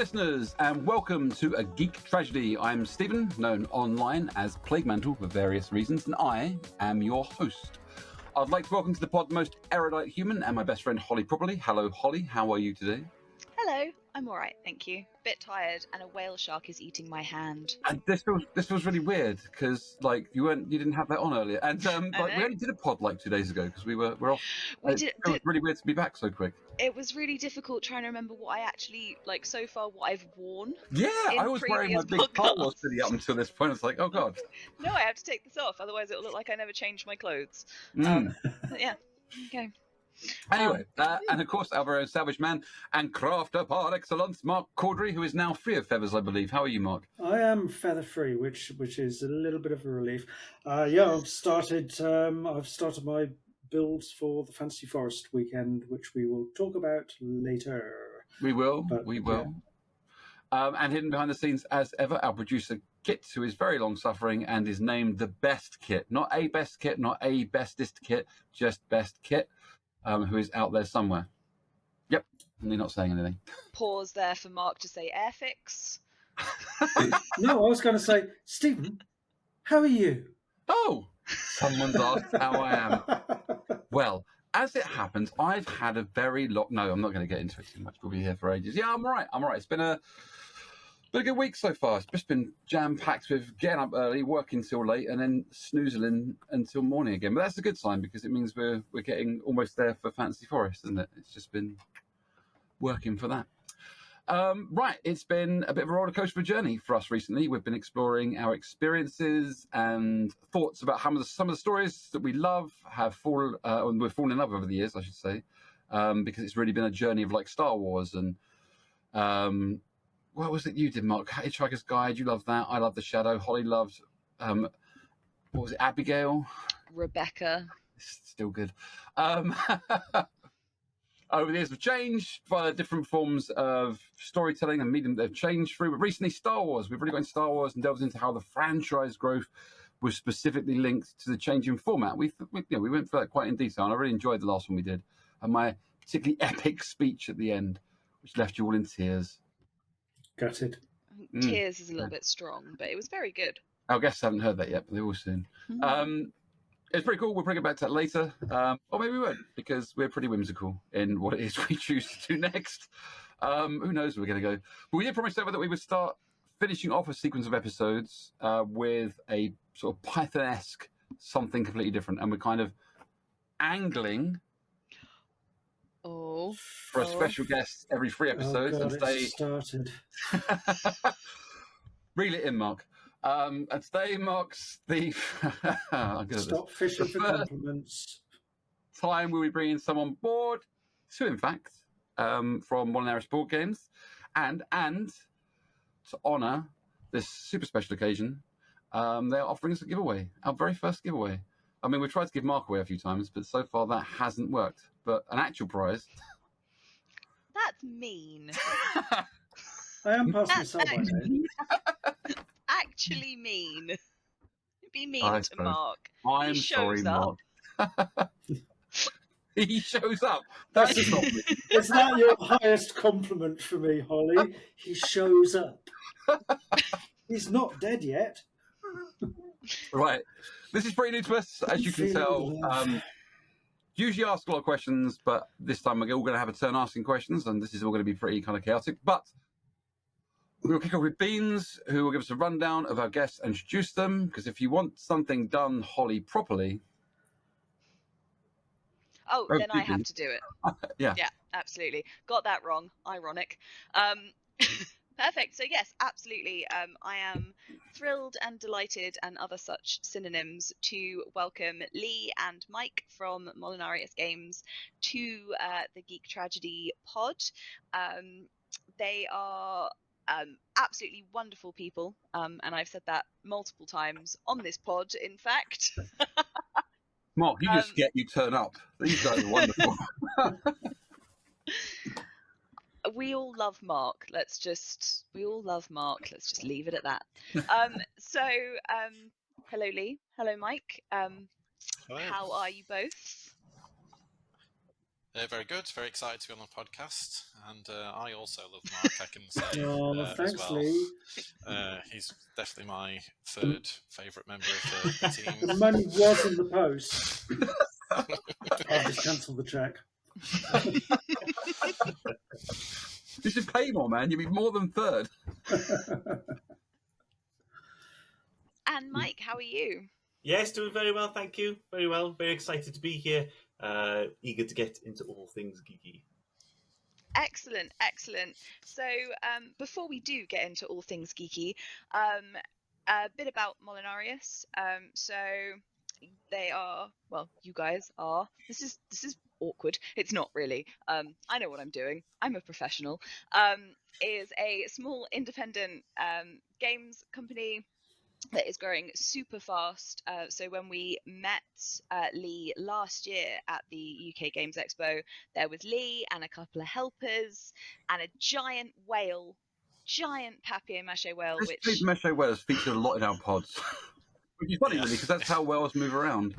listeners, and welcome to a Geek Tragedy. I'm Stephen, known online as Plague Mantle for various reasons, and I am your host. I'd like to welcome to the pod the most erudite human and my best friend Holly Properly. Hello, Holly. How are you today? Hello, I'm all right, thank you. Bit tired, and a whale shark is eating my hand. And this feels really weird because you didn't have that on earlier, and we only did a pod like 2 days ago because we're off. It feels really weird to be back so quick. It was really difficult trying to remember what I actually so far what I've worn. Yeah, I was wearing my big Star Wars hoodie up until this point. It's like, oh god. No, I have to take this off, otherwise it'll look like I never changed my clothes. Yeah, okay. Anyway, and of course, our own savage man and crafter par excellence, Mark Cordory, who is now free of feathers, I believe. How are you, Mark? I am feather free, which is a little bit of a relief. I've started my builds for the Fantasy Forest weekend, which we will talk about later. We will. Yeah. And hidden behind the scenes, as ever, our producer Kit, who is very long-suffering and is named the Best Kit. Not a best kit, not a bestest kit, just Best Kit. Who is out there somewhere. Yep, and they're not saying anything. Pause there for Mark to say airfix. No, I was going to say, Stephen, how are you? Oh, someone's asked how I am. Well, as it happens, I've had a very long... No, I'm not going to get into it too much. We'll be here for ages. Yeah, I'm all right. It's been a good week so far. It's just been jam-packed with getting up early, working till late, and then snoozling until morning again. But that's a good sign because it means we're getting almost there for Fantasy Forest, isn't it? It's just been working for that. Right, it's been a bit of a roller coaster journey for us recently. We've been exploring our experiences and thoughts about how some of the stories that we love we've fallen in love over the years, I should say, because it's really been a journey of like Star Wars and... what was it you did, Mark? Hitchhiker's Guide, you loved that. I love The Shadow. Holly loved, what was it, Abigail? Rebecca. Still good. Over the years, we've changed via different forms of storytelling and medium they've changed through. But recently, StarArs. We've really got into Star Wars and delved into how the franchise growth was specifically linked to the change in format. We went through that quite in detail, and I really enjoyed the last one we did. And my particularly epic speech at the end, which left you all in tears. Gutted. Tears is a little bit strong, but it was very good. Our guests haven't heard that yet, but they will soon. It's pretty cool. We'll bring it back to that later. Or maybe we won't, because we're pretty whimsical in what it is we choose to do next. Who knows where we're going to go. But we did promise over that we would start finishing off a sequence of episodes with a sort of Python-esque something completely different. And we're kind of angling... for a special guest every 3 episodes. Oh God, and stay... it started. Reel it in, Mark. And today marks the... Stop fishing for compliments. Time we'll be bringing someone on board, 2 in fact, from Molinarius Games. And to honour this super special occasion, they're offering us a giveaway, our very first giveaway. I mean, we've tried to give Mark away a few times, but so far that hasn't worked. But an actual prize... That's mean. I am passing this on by name. Actually mean. Be mean to Mark. I'm sorry, Mark. He shows up. That's not me. Is that your highest compliment for me, Holly? He shows up. He's not dead yet. Right. This is pretty new to us, as you can tell. Usually ask a lot of questions, but this time we're all going to have a turn asking questions, and this is all going to be pretty kind of chaotic. But we'll kick off with Beans, who will give us a rundown of our guests and introduce them, because if you want something done, Holly, properly... then I have to do it. Yeah, absolutely. Got that wrong. Ironic. Perfect. So yes, absolutely. I am thrilled and delighted and other such synonyms to welcome Lee and Mike from Molinarius Games to the Geek Tragedy pod. They are absolutely wonderful people, and I've said that multiple times on this pod, in fact. Mark, you just you turn up. These guys are wonderful. We all love Mark. Let's just leave it at that. Hello Lee. Hello Mike. How are you both? Very good. Very excited to be on the podcast, and I also love Mark. I can say Oh, as thanks, well. Lee. He's definitely my third favourite member of the team. The money was in the post. I've just cancelled the check. You should pay more, man. You'd be more than third. And Mike, how are you? Yes, doing very well, thank you. Very well. Very excited to be here. Eager to get into all things geeky. Excellent, excellent. So before we do get into all things geeky, a bit about Molinarius. So they are, well, you guys are. This is awkward. It's not really. I know what I'm doing. I'm a professional. Is a small independent games company that is growing super fast. So when we met Lee last year at the UK Games Expo, there was Lee and a couple of helpers and a giant whale, giant papier-mâché whale, This which papier-mâché whale is featured a lot in our pods. Which is funny, Yeah. really, because that's how whales move around.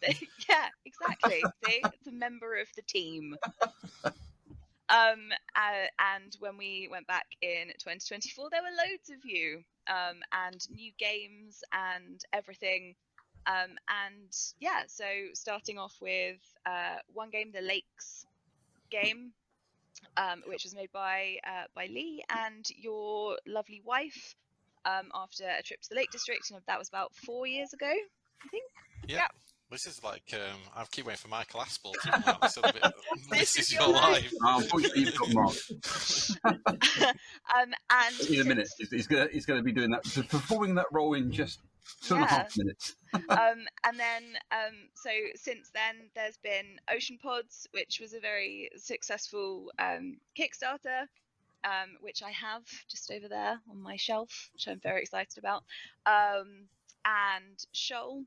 yeah, exactly. See, it's a member of the team. And when we went back in 2024, there were loads of you, and new games and everything. And yeah, so starting off with one game, the Lakes game, which was made by Lee and your lovely wife, after a trip to the Lake District, and that was about 4 years ago, I think. Yeah. This is like I keep waiting for Michael Aspel to come out. This is your life. life. Unfortunately, you've got Mark. And In a minute, he's gonna be doing that, performing that role in just 2.5 minutes. And then so since then there's been Ocean Pods, which was a very successful Kickstarter, which I have just over there on my shelf, which I'm very excited about, and Shoal,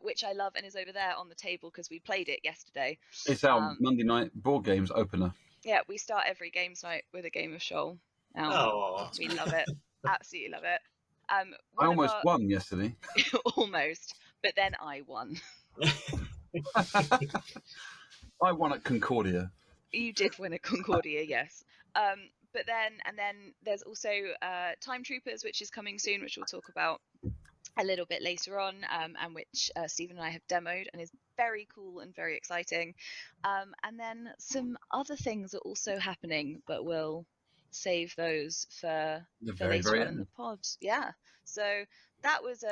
which I love and is over there on the table because we played it yesterday. It's our Monday night board games opener. Yeah, we start every games night with a game of Shoal. Oh, We love it. Absolutely love it. I almost won yesterday. Almost, but then I won. I won at Concordia. You did win at Concordia, yes. But then there's also Time Troopers, which is coming soon, which we'll talk about a little bit later on, and which Stephen and I have demoed and is very cool and very exciting. And then some other things are also happening, but we'll save those for later on in the pod. Yeah. So that was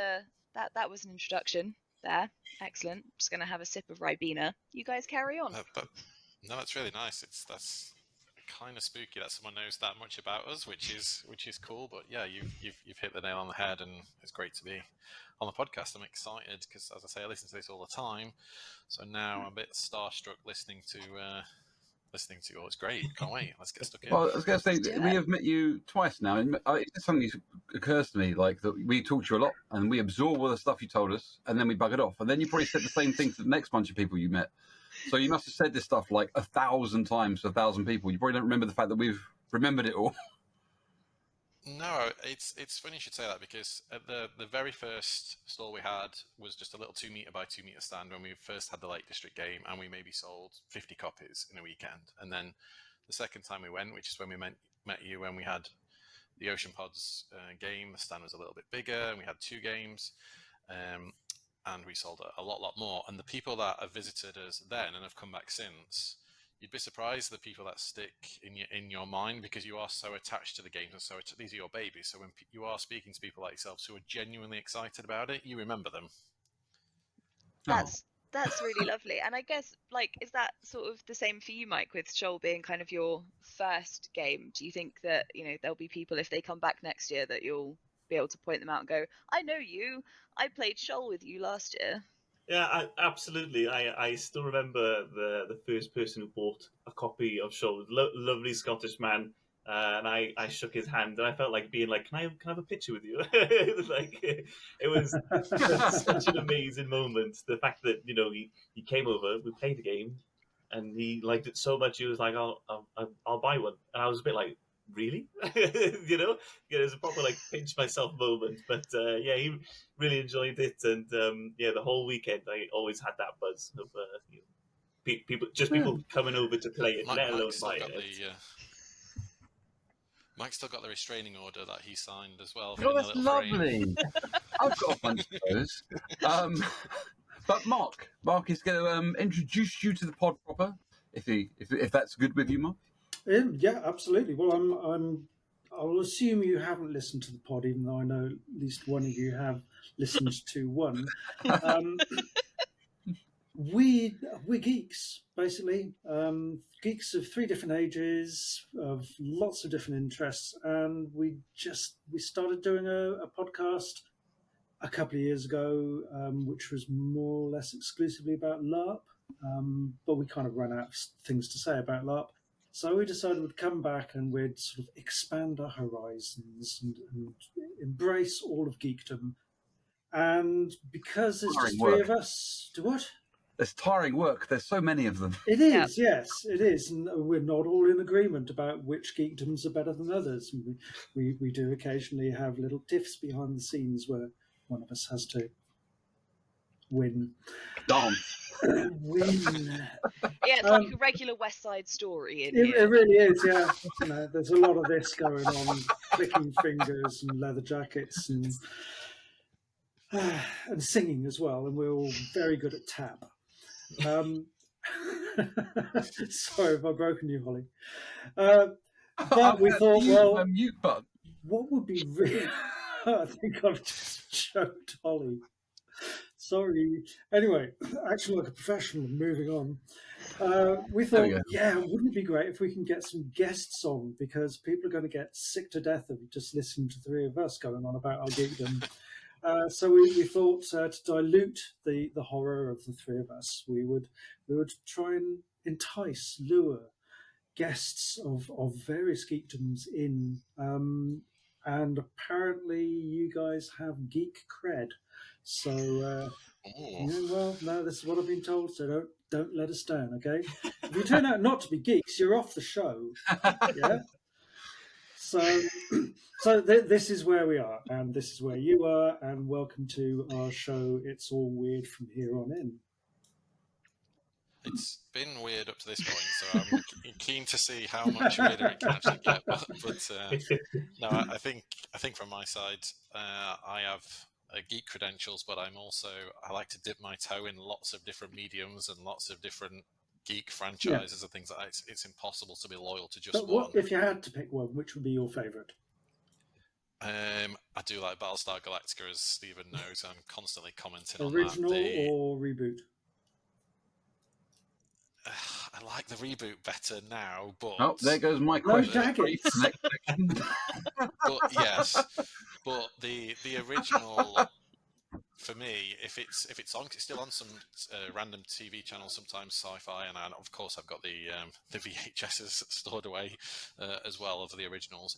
that was an introduction there. Excellent. Just gonna have a sip of Ribena. You guys carry on. No, that's really nice. That's kind of spooky that someone knows that much about us, which is cool. But yeah, you've hit the nail on the head, and it's great to be on the podcast. I'm excited because, as I say, I listen to this all the time. So now I'm a bit starstruck listening to you all. It's great. Can't wait. Let's get stuck in. Well, I was going to say, we have met you twice now, and something occurs to me, like that we talked to you a lot, and we absorb all the stuff you told us, and then we buggered off, and then you probably said the same thing to the next bunch of people you met. So you must have said this stuff like 1,000 times to 1,000 people. You probably don't remember the fact that we've remembered it all. No, it's funny you should say that, because at the very first stall we had was just a little 2 meter by 2 meter stand when we first had the Lake District game, and we maybe sold 50 copies in a weekend. And then the second time we went, which is when we met you, when we had the Ocean Pods game, the stand was a little bit bigger, and we had 2 games, and we sold a lot more. And the people that have visited us then and have come back since, you'd be surprised the people that stick in your mind, because you are so attached to the games, and so these are your babies. So when you are speaking to people like yourselves who are genuinely excited about it, you remember them. That's really lovely. And I guess, like, is that sort of the same for you, Mike, with Shoal being kind of your first game? Do you think that, there'll be people, if they come back next year, that you'll be able to point them out and go, I know you, I played Shoal with you last year? Yeah, absolutely. I still remember the first person who bought a copy of Shoal, lovely Scottish man, and I shook his hand, and I felt like being like, can I have a picture with you? it was such an amazing moment. The fact that he came over, we played the game, and he liked it so much. He was like, I'll buy one, and I was a bit like, really? It was a proper pinch myself moment. But yeah, he really enjoyed it, and the whole weekend I always had that buzz of people coming over to play it, let alone Mike's still buying got it. Mike's still got the restraining order that he signed as well. Oh, that's lovely. I've got a bunch of those. But Mark is going to introduce you to the pod proper, if that's good with you, Mark. Yeah, absolutely. Well, I'll assume you haven't listened to the pod, even though I know at least one of you have listened to one. We're geeks, basically. Geeks of 3 different ages, of lots of different interests, and we started doing a podcast a couple of years ago, which was more or less exclusively about LARP, but we kind of ran out of things to say about LARP. So we decided we'd come back and we'd sort of expand our horizons and embrace all of geekdom. And because there's just 3 of us, do what? There's tiring work. There's so many of them. It is, yes, it is. And we're not all in agreement about which geekdoms are better than others. We do occasionally have little tiffs behind the scenes where one of us has to win. Dance. Win. Yeah, it's like a regular West Side Story in here. It really is, yeah. There's a lot of this going on, clicking fingers and leather jackets and singing as well, and we're all very good at tap. Sorry if I've broken you, Holly. But we thought, well, mute button. What would be really... I think I've just choked Holly. Sorry. Anyway, acting like a professional, moving on. We thought, wouldn't it be great if we can get some guests on, because people are going to get sick to death of just listening to 3 of us going on about our geekdom. So we thought to dilute the horror of the 3 of us, we would try and entice, lure guests of various geekdoms in, and apparently you guys have geek cred. So, well, no, this is what I've been told. So don't let us down, okay? If you turn out not to be geeks, you're off the show. Yeah. So this is where we are, and this is where you are, and welcome to our show. It's all weird from here on in. It's been weird up to this point, so I'm keen to see how much weirder it can actually get. But no, I think from my side, I have geek credentials, but I like to dip my toe in lots of different mediums and lots of different geek franchises and things like that. It's impossible to be loyal to just one. If you had to pick one, which would be your favourite? I do like Battlestar Galactica, as Stephen knows. I'm constantly commenting Original on that. Or reboot? I like the reboot better now, but... Oh, there goes my question. But yes, but the original... For me, if it's still on some random TV channel, sometimes Sci-Fi, and of course I've got the VHSs stored away as well of the originals.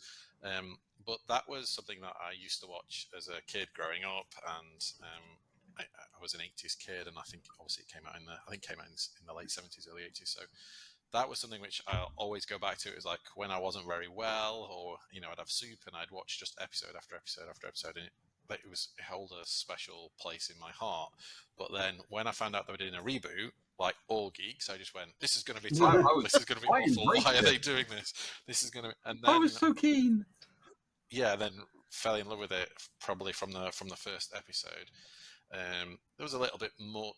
But that was something that I used to watch as a kid growing up, and I was an 80s kid, and I think obviously it came out in the late 70s, early 80s. So that was something which I'll always go back to. It was like when I wasn't very well, or I'd have soup and I'd watch just episode after episode after episode, and it held a special place in my heart. But then when I found out they were doing a reboot, like all geeks, I just went, "This is going to be terrible. This is going to be awful. Why are they doing this? This is going to." And then I was so keen. Yeah, then fell in love with it probably from the first episode. There was a little bit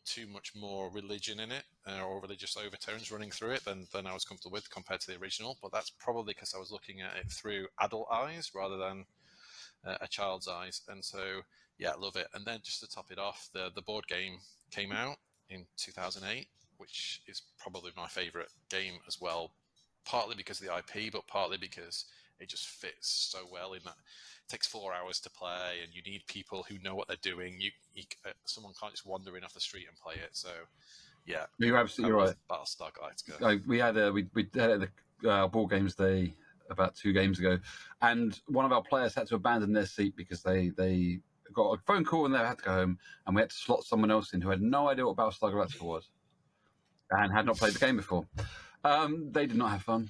too much more religion in it, or religious overtones running through it than I was comfortable with compared to the original. But that's probably because I was looking at it through adult eyes rather than a child's eyes. And so, yeah, I love it. And then just to top it off, the board game came out in 2008, which is probably my favorite game as well, partly because of the IP, but partly because it just fits so well in that. It takes 4 hours to play, and you need people who know what they're doing. Someone can't just wander in off the street and play it. So, yeah, you're absolutely right. Battlestar Galactica. We had the board games day about 2 games ago, and one of our players had to abandon their seat because they got a phone call and they had to go home, and we had to slot someone else in who had no idea what Battlestar Galactica was and had not played the game before. They did not have fun.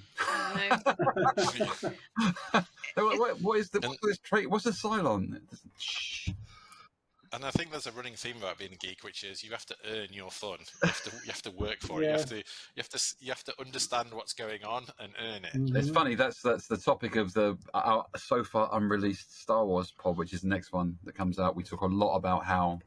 No. What is this trait? What's a Cylon? And I think there's a running theme about being a geek, which is you have to earn your fun. You have to work for it. You have to understand what's going on and earn it. Mhm. It's funny. That's the topic of our so far unreleased Star Wars pod, which is the next one that comes out. We talk a lot about how.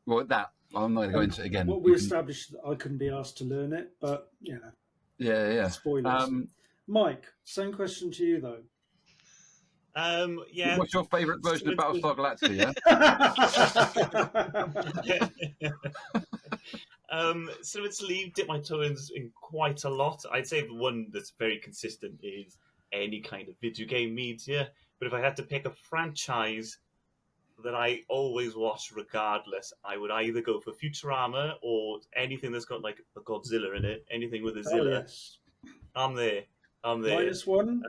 Well, that I'm not going to go into it again. What we established that I couldn't be asked to learn it, but Yeah. spoilers. Mike, same question to you though. Yeah. What's your favourite version of Battlestar Galactica? Cinemately dip my toes in quite a lot. I'd say the one that's very consistent is any kind of video game media. But if I had to pick a franchise that I always watch regardless, I would either go for Futurama or anything that's got like a Godzilla in it, anything with a Oh, Zilla. yes. I'm there. -1?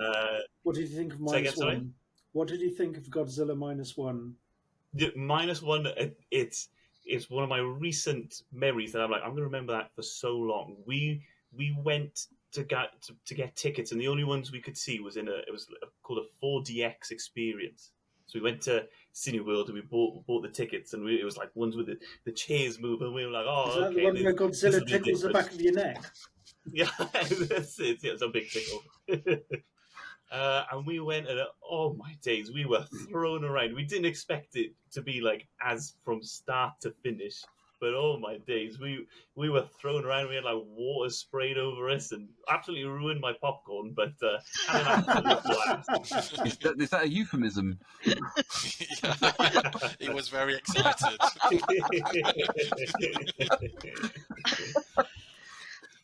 What did you think of Say again, -1? sorry? What did you think of Godzilla -1? The -1, it's one of my recent memories that I'm going to remember that for so long. We went to get tickets, and the only ones we could see was called a 4DX experience. So we went to Cineworld and we bought the tickets, and it was like ones with the chairs move, and we were like, oh, Is that okay. the one where Godzilla tickles the back of your neck? Yeah, that's it. Yeah, it's a big tickle. And we went, and oh my days, we were thrown around. We didn't expect it to be like as from start to finish, but oh my days, we were thrown around. We had like water sprayed over us and absolutely ruined my popcorn. But had an absolute blast. Is that a euphemism? He was very excited.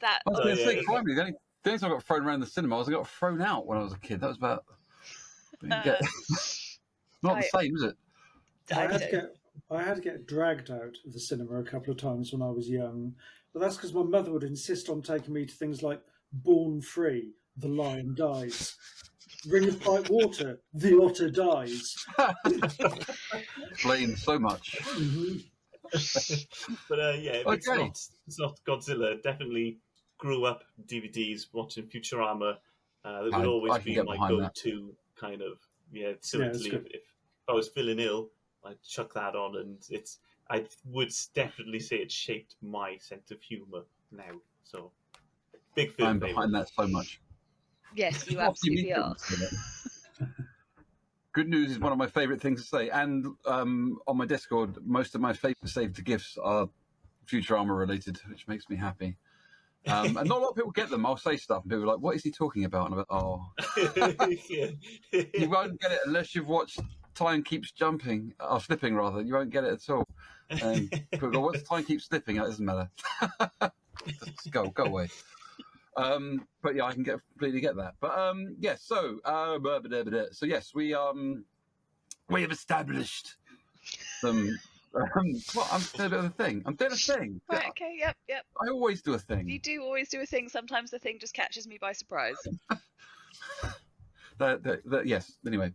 That I was going to say, yeah. primary. The only time I got thrown around the cinema, I got thrown out when I was a kid. That was about. Not the same, is it? I had to get dragged out of the cinema a couple of times when I was young, but that's because my mother would insist on taking me to things like Born Free, The Lion Dies, Ring of Bright Water, The Otter Dies. Explains so much. Mm-hmm. But yeah, Okay. it's not Godzilla. Definitely grew up DVDs watching Futurama. That would always be my go-to kind of Certainly, if I was feeling ill, I'd chuck that on, and I would definitely say it shaped my sense of humour now. So big film. I'm behind that so much. Yes, you absolutely are. Good news is one of my favourite things to say, and on my Discord, most of my favourite saved gifts are Futurama related, which makes me happy. And not a lot of people get them. I'll say stuff, and people are like, "What is he talking about?" And I'm like, "Oh, you won't get it unless you've watched Time Keeps Jumping, or Slipping rather. You won't get it at all." And people go, "What's Time Keeps Slipping?" It doesn't matter. Just go away. But yeah, I can completely get that. But yes, so yes, we have established some. Well, I'm doing a bit of a thing. I'm doing a thing. Right, okay, yep. I always do a thing. You do always do a thing. Sometimes the thing just catches me by surprise. Yes. Anyway,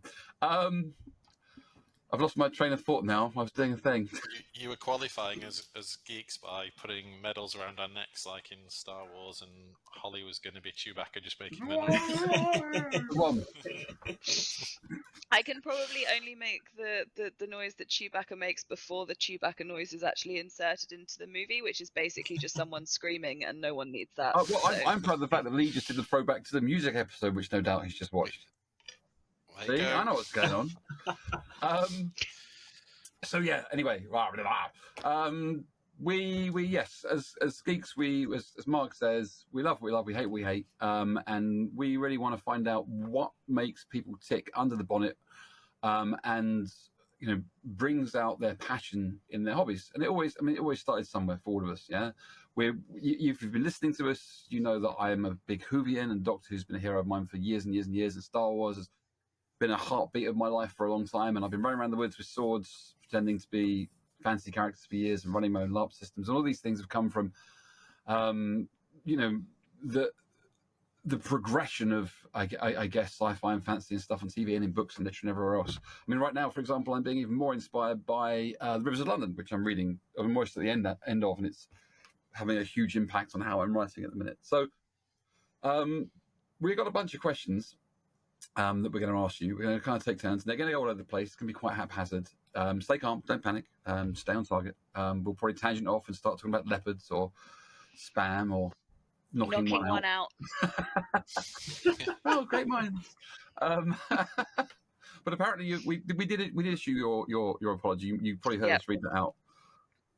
I've lost my train of thought now. I was doing a thing. You were qualifying as geeks by putting medals around our necks, like in Star Wars, and Holly was going to be Chewbacca just making the noise. Come on. I can probably only make the noise that Chewbacca makes before the Chewbacca noise is actually inserted into the movie, which is basically just someone screaming, and no one needs that. Well, I'm proud of the fact that Lee just did the throwback to the music episode, which no doubt he's just watched. See, I know what's going on. So yeah. Anyway, we yes, as geeks, as Mark says, we love what we love, we hate what we hate, and we really want to find out what makes people tick under the bonnet, and brings out their passion in their hobbies. And it always started somewhere for all of us. Yeah, if you've been listening to us, you know that I am a big Whovian, and Doctor Who's been a hero of mine for years and years and years, and Star Wars has been a heartbeat of my life for a long time, and I've been running around the woods with swords, pretending to be fantasy characters for years, and running my own LARP systems, and all these things have come from, the progression of, I guess, sci-fi and fantasy and stuff on TV and in books and literature and everywhere else. I mean, right now, for example, I'm being even more inspired by The Rivers of London, which I'm reading. I'm almost at the end of, and it's having a huge impact on how I'm writing at the minute. So, we got a bunch of questions. that we're going to ask you. We're going to kind of take turns. They're going to go all over the place. It's going to be quite haphazard. Stay calm. Don't panic. Stay on target. We'll probably tangent off and start talking about leopards or spam or knocking one out. Oh, great minds. But apparently, we did issue your apology. You probably heard us read that out.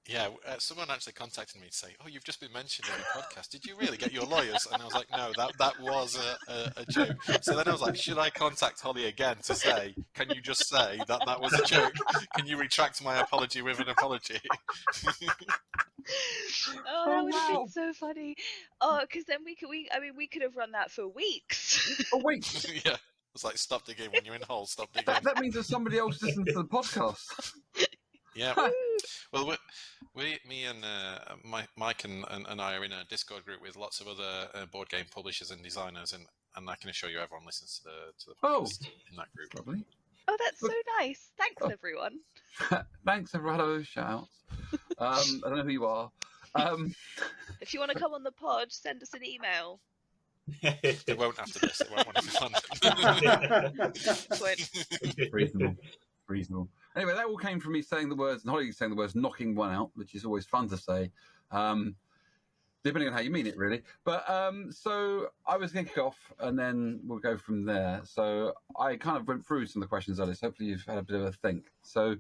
Yeah, someone actually contacted me to say, "Oh, you've just been mentioned in the podcast. Did you really get your lawyers?" And I was like, "No, that was a joke." So then I was like, "Should I contact Holly again to say, can you just say that was a joke? Can you retract my apology with an apology?" Oh, that would have been so funny. Oh, because then we could have run that for weeks. Oh wait, Yeah, it's like stop digging when you're in the hole. Stop digging. That means that somebody else listens to the podcast. Yeah. Well, me and Mike and I are in a Discord group with lots of other board game publishers and designers, and I can assure you everyone listens to the podcast in that group. Lovely. Oh, that's so nice. Thanks, everyone. Thanks, everyone. Hello, shout outs. I don't know who you are. If you want to come on the pod, send us an email. It won't after this. It won't want to be fun. Reasonable. Anyway, that all came from me saying the words, and Holly saying the words, knocking one out, which is always fun to say, depending on how you mean it, really. But so I was going to kick off, and then we'll go from there. So I kind of went through some of the questions earlier, so hopefully you've had a bit of a think. So,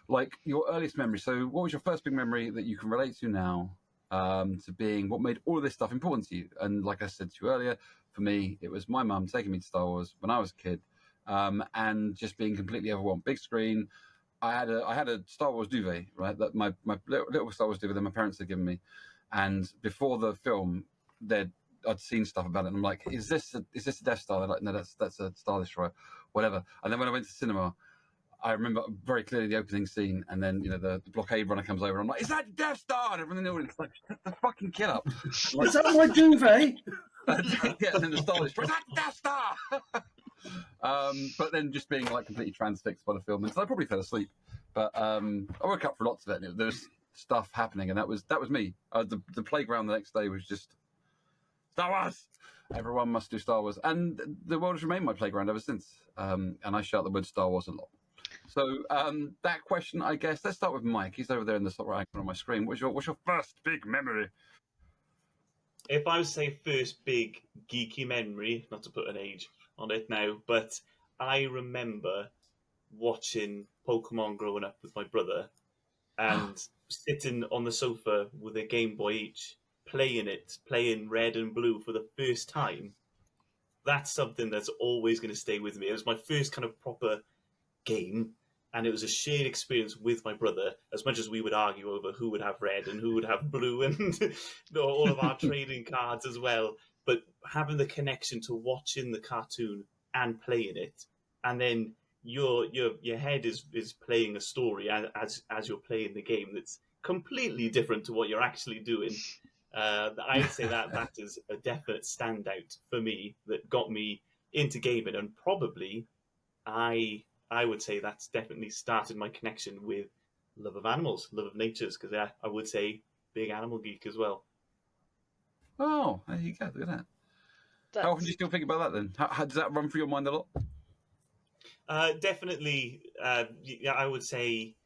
like, your earliest memory. So what was your first big memory that you can relate to now, to being what made all of this stuff important to you? And like I said to you earlier, for me, it was my mum taking me to Star Wars when I was a kid, and just being completely overwhelmed. Big screen. I had a Star Wars duvet, right? That my little Star Wars duvet that my parents had given me, and before the film, I'd seen stuff about it, and I'm like, is this a Death Star? They're like, no, that's a Star Destroyer, whatever. And then when I went to cinema, I remember very clearly the opening scene, and then the blockade runner comes over, and I'm like, is that Death Star? And everyone in the audience like, shut the fucking kid up. Like, is that my duvet? Yeah, and then the Star Destroyer, is that Death Star? But then just being like completely transfixed by the film, and so I probably fell asleep. But I woke up for lots of it. There was stuff happening, and that was me. The playground the next day was just Star Wars. Everyone must do Star Wars, and the world has remained my playground ever since. And I shout the word Star Wars a lot. So that question, I guess, let's start with Mike. He's over there in the top right corner on my screen. What's your first big memory? If I was to say first big geeky memory, not to put an age on it now, but I remember watching Pokemon growing up with my brother and sitting on the sofa with a Game Boy each, playing Red and Blue for the first time. That's something that's always going to stay with me. It was my first kind of proper game, and it was a shared experience with my brother, as much as we would argue over who would have red and who would have blue and all of our trading cards as well. But having the connection to watching the cartoon and playing it, and then your head is playing a story as you're playing the game that's completely different to what you're actually doing. I'd say that is a definite standout for me that got me into gaming, and probably I would say that's definitely started my connection with love of animals, love of natures, because I would say big animal geek as well. Oh, there you go. Look at that. How often do you still think about that then? How does that run through your mind a lot? Definitely. Yeah, I would say,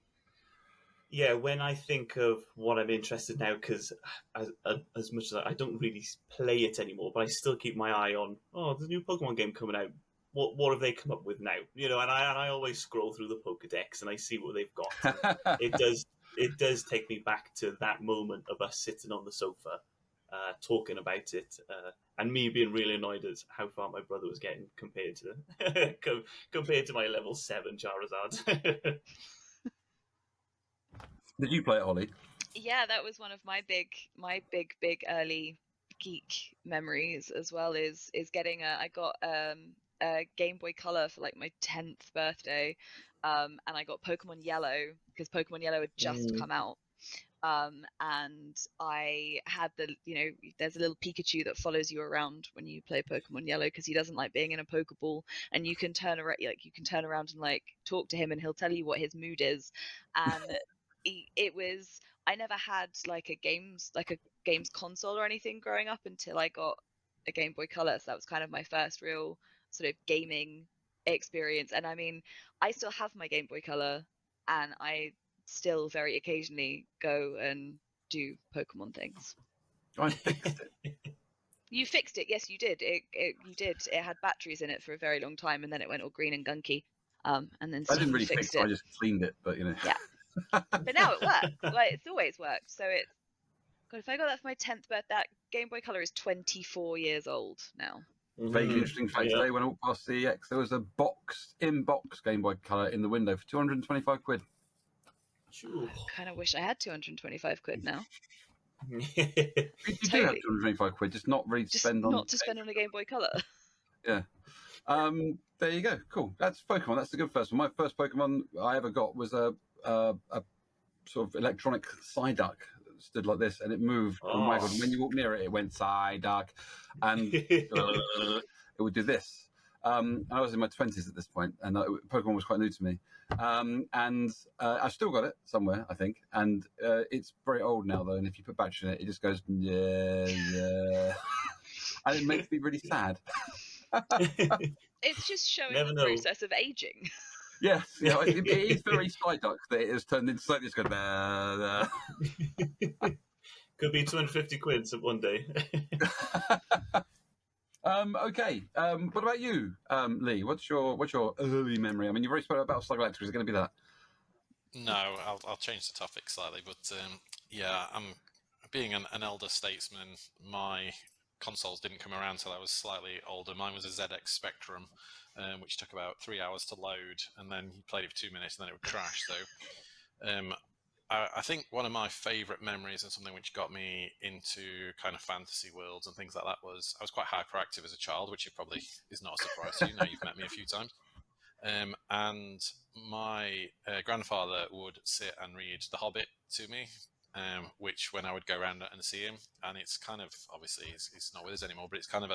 yeah, when I think of what I'm interested now, because as much as I don't really play it anymore, but I still keep my eye on, there's a new Pokemon game coming out. What have they come up with now? And I always scroll through the Pokedex and I see what they've got. It does take me back to that moment of us sitting on the sofa, talking about it, and me being really annoyed at how far my brother was getting compared to my level 7 Charizard. Did you play it, Holly? Yeah, that was one of my big early geek memories as well. Is getting I got a Game Boy Color for like my 10th birthday, and I got Pokemon Yellow because Pokemon Yellow had just come out. And I had there's a little Pikachu that follows you around when you play Pokemon Yellow because he doesn't like being in a Pokeball, and you can turn around and like talk to him and he'll tell you what his mood is. And I never had like a games console or anything growing up until I got a Game Boy Color, so that was kind of my first real sort of gaming experience. And I mean, I still have my Game Boy Color, and I still very occasionally go and do Pokemon things. I fixed it. You fixed it, yes, you did. You did. It had batteries in it for a very long time, and then it went all green and gunky. And then I didn't really fixed fix it. it. I just cleaned it, but you know. Yeah. But now it works. Like, it's always worked. So it's God. If I got that for my 10th birthday, that Game Boy Color is 24 years old now. Vaguely interesting fact today, when I walked past CEX, there was a in-box Game Boy Color in the window for 225 quid. I kind of wish I had 225 quid now. You do have 225 quid, just not really to spend on. Not to spend on a Game Boy Color. Yeah. There you go. Cool. That's Pokemon. That's the good first one. My first Pokemon I ever got was a sort of electronic Psyduck that stood like this, and it moved and waggled. And when you walk near it, it went Psyduck, and it would do this. And I was in my 20s at this point, and Pokemon was quite new to me. And I've still got it somewhere, I think. And it's very old now, though. And if you put battery in it, it just goes, yeah. And it makes me really sad. It's just showing the process of aging. Yes, yeah, it is very Psyduck that it has turned into something that's going Could be 250 quid one day. Okay. What about you, Lee? What's your early memory? I mean, you've already spoken about Battlestar Galactica. Is it going to be that? No, I'll change the topic slightly. But yeah, I'm being an elder statesman. My consoles didn't come around till I was slightly older. Mine was a ZX Spectrum, which took about 3 hours to load, and then you played it for 2 minutes, and then it would crash. So I think one of my favourite memories and something which got me into kind of fantasy worlds and things like that was I was quite hyperactive as a child, which probably is not a surprise to you. Now you've met me a few times. And my grandfather would sit and read The Hobbit to me, which when I would go around and see him, and it's kind of, obviously he's not with us anymore, but it's kind of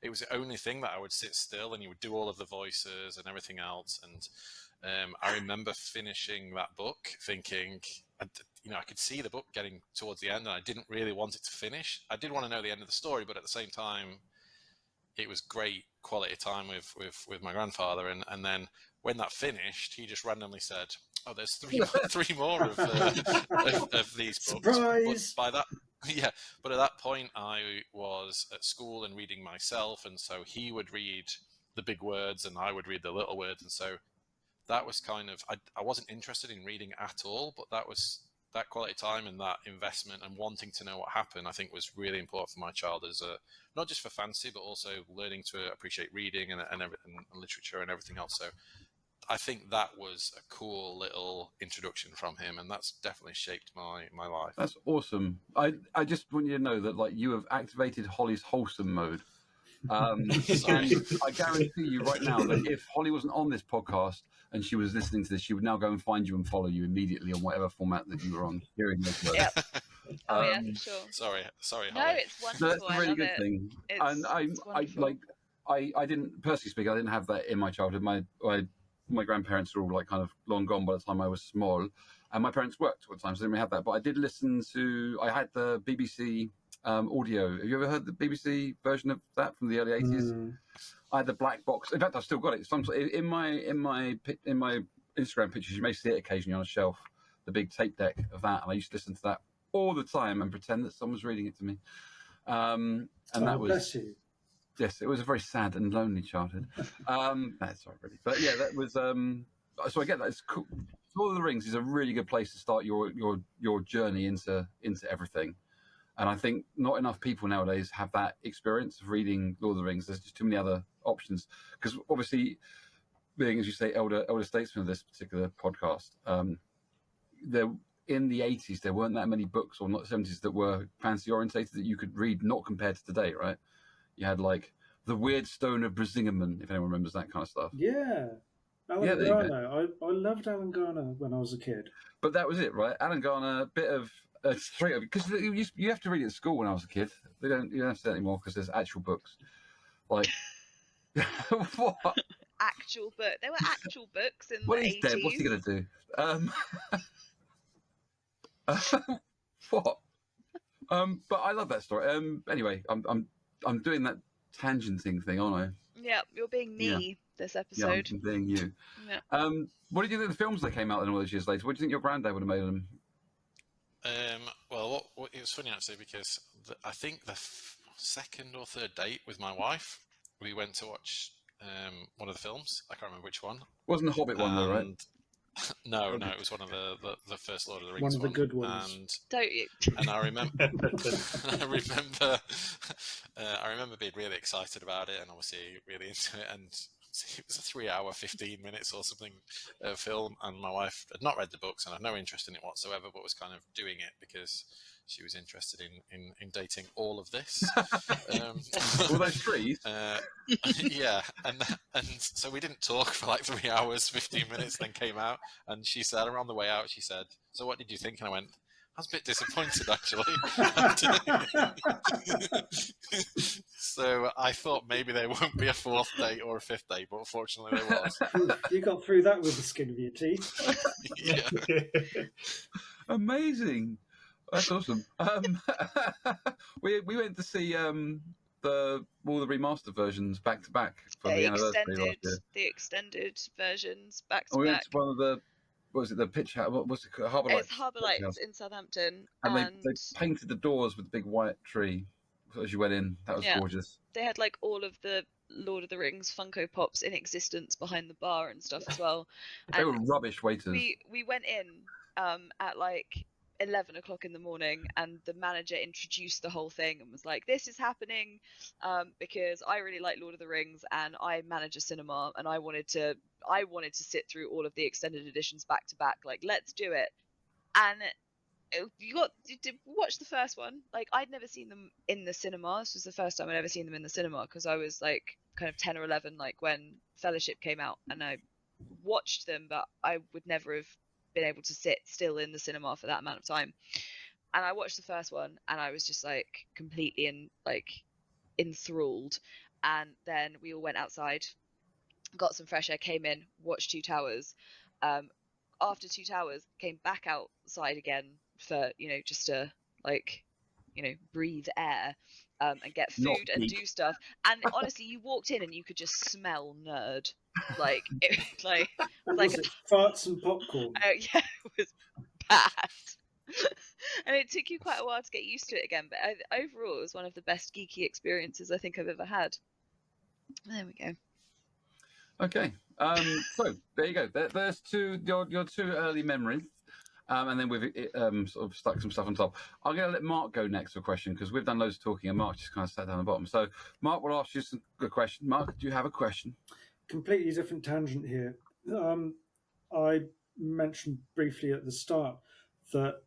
it was the only thing that I would sit still and he would do all of the voices and everything else. And I remember finishing that book thinking, I could see the book getting towards the end and I didn't really want it to finish. I did want to know the end of the story, but at the same time, it was great quality time with my grandfather. And then when that finished, he just randomly said, "Oh, there's three more of these books." Surprise! But but at that point, I was at school and reading myself, and so he would read the big words and I would read the little words, and so that was kind of I wasn't interested in reading at all, but that quality time and that investment and wanting to know what happened, I think was really important for my child as not just for fantasy, but also learning to appreciate reading and literature and everything else. So I think that was a cool little introduction from him, and that's definitely shaped my life. That's awesome. I just want you to know that like you have activated Holly's wholesome mode. And I guarantee you right now that if Holly wasn't on this podcast and she was listening to this, she would now go and find you and follow you immediately on whatever format that you were on, hearing those words. Yep. Oh yeah, for sure. Sorry, No, Holly. it's wonderful. No, that's a really good thing. And I didn't, personally speaking, I didn't have that in my childhood. My grandparents were all like kind of long gone by the time I was small, and my parents worked all the time, so I didn't really have that. But I did listen to. I had the BBC audio. Have you ever heard the BBC version of that from the early 80s? I had the black box. In fact, I've still got it. In my Instagram pictures, you may see it occasionally on a shelf. The big tape deck of that, and I used to listen to that all the time and pretend that someone's reading it to me. And that was. Bless you. Yes, it was a very sad and lonely childhood. That's not really, but yeah, that was. So I get that. It's cool. Lord of the Rings is a really good place to start your journey into everything, and I think not enough people nowadays have that experience of reading Lord of the Rings. There's just too many other options because obviously, being as you say, elder statesman of this particular podcast, there in the 80s there weren't that many books, or not 70s, that were fantasy orientated that you could read, not compared to today, right? You had like the Weird Stone of Brisingamen, if anyone remembers that kind of stuff. Yeah. Alan Garner. I loved Alan Garner when I was a kid. But that was it, right? Alan Garner, a bit of straight up, because you have to read it at school when I was a kid. You don't have to do that anymore because there's actual books. Like what? Actual book. There were actual books in Well, the he's 80s. dead. What's he gonna do? What? But I love that story. Anyway, I'm doing that tangenting thing, aren't I? Yeah, you're being me this Yeah, episode. I'm being you. Yeah. What did you think of the films that came out then all those years later? What do you think your granddad would have made of them? Well, it was funny actually because I think the second or third date with my wife, we went to watch one of the films. I can't remember which one. Wasn't the Hobbit one though, right? No, it was one of the first Lord of the Rings One of the good ones. Don't you? And I remember, I remember being really excited about it, and obviously really into it. And it was a 3 hour, 15 minutes or something film, and my wife had not read the books and had no interest in it whatsoever, but was kind of doing it because she was interested in dating all of this. All those trees. Yeah, and so we didn't talk for like 3 hours, 15 minutes, then came out, and she said, on the way out, she said, "So what did you think?" And I went, "I was a bit disappointed, actually." So I thought maybe there won't be a fourth date or a fifth date, but unfortunately there was. You got through that with the skin of your teeth. Yeah. Amazing. That's awesome. We went to see all the remastered versions back to back for the anniversary last year. The extended versions back to We back. went to one of the the pitch house? What was it called? Harbour Lights. It's Harbour Lights in Southampton, and they painted the doors with the big white tree as you went in. That was gorgeous. They had like all of the Lord of the Rings Funko Pops in existence behind the bar and stuff as well. They were rubbish waiters. We went in at like 11 o'clock in the morning, and the manager introduced the whole thing and was like, "This is happening because I really like Lord of the Rings and I manage a cinema, and I wanted to sit through all of the extended editions back to back. Like, let's do it." And you did watch the first one. Like, I'd never seen them in the cinema. This was the first time I'd ever seen them in the cinema because I was like kind of 10 or 11, like when Fellowship came out, and I watched them, but I would never have been able to sit still in the cinema for that amount of time. And I watched the first one, and I was just like completely enthralled. And then we all went outside, got some fresh air, came in, watched Two Towers. After Two Towers, came back outside again for just to breathe air and get food and do stuff. And honestly, you walked in and you could just smell nerd. Like it was it farts and popcorn. Yeah, it was bad. And it took you quite a while to get used to it again, but overall it was one of the best geeky experiences I think I've ever had. There we go. Okay, so there you go. There's your two early memories, and then we've sort of stuck some stuff on top. I'm going to let Mark go next for a question because we've done loads of talking, and Mark just kind of sat down the bottom. So Mark will ask you some good questions. Mark, do you have a question? Completely different tangent here. I mentioned briefly at the start that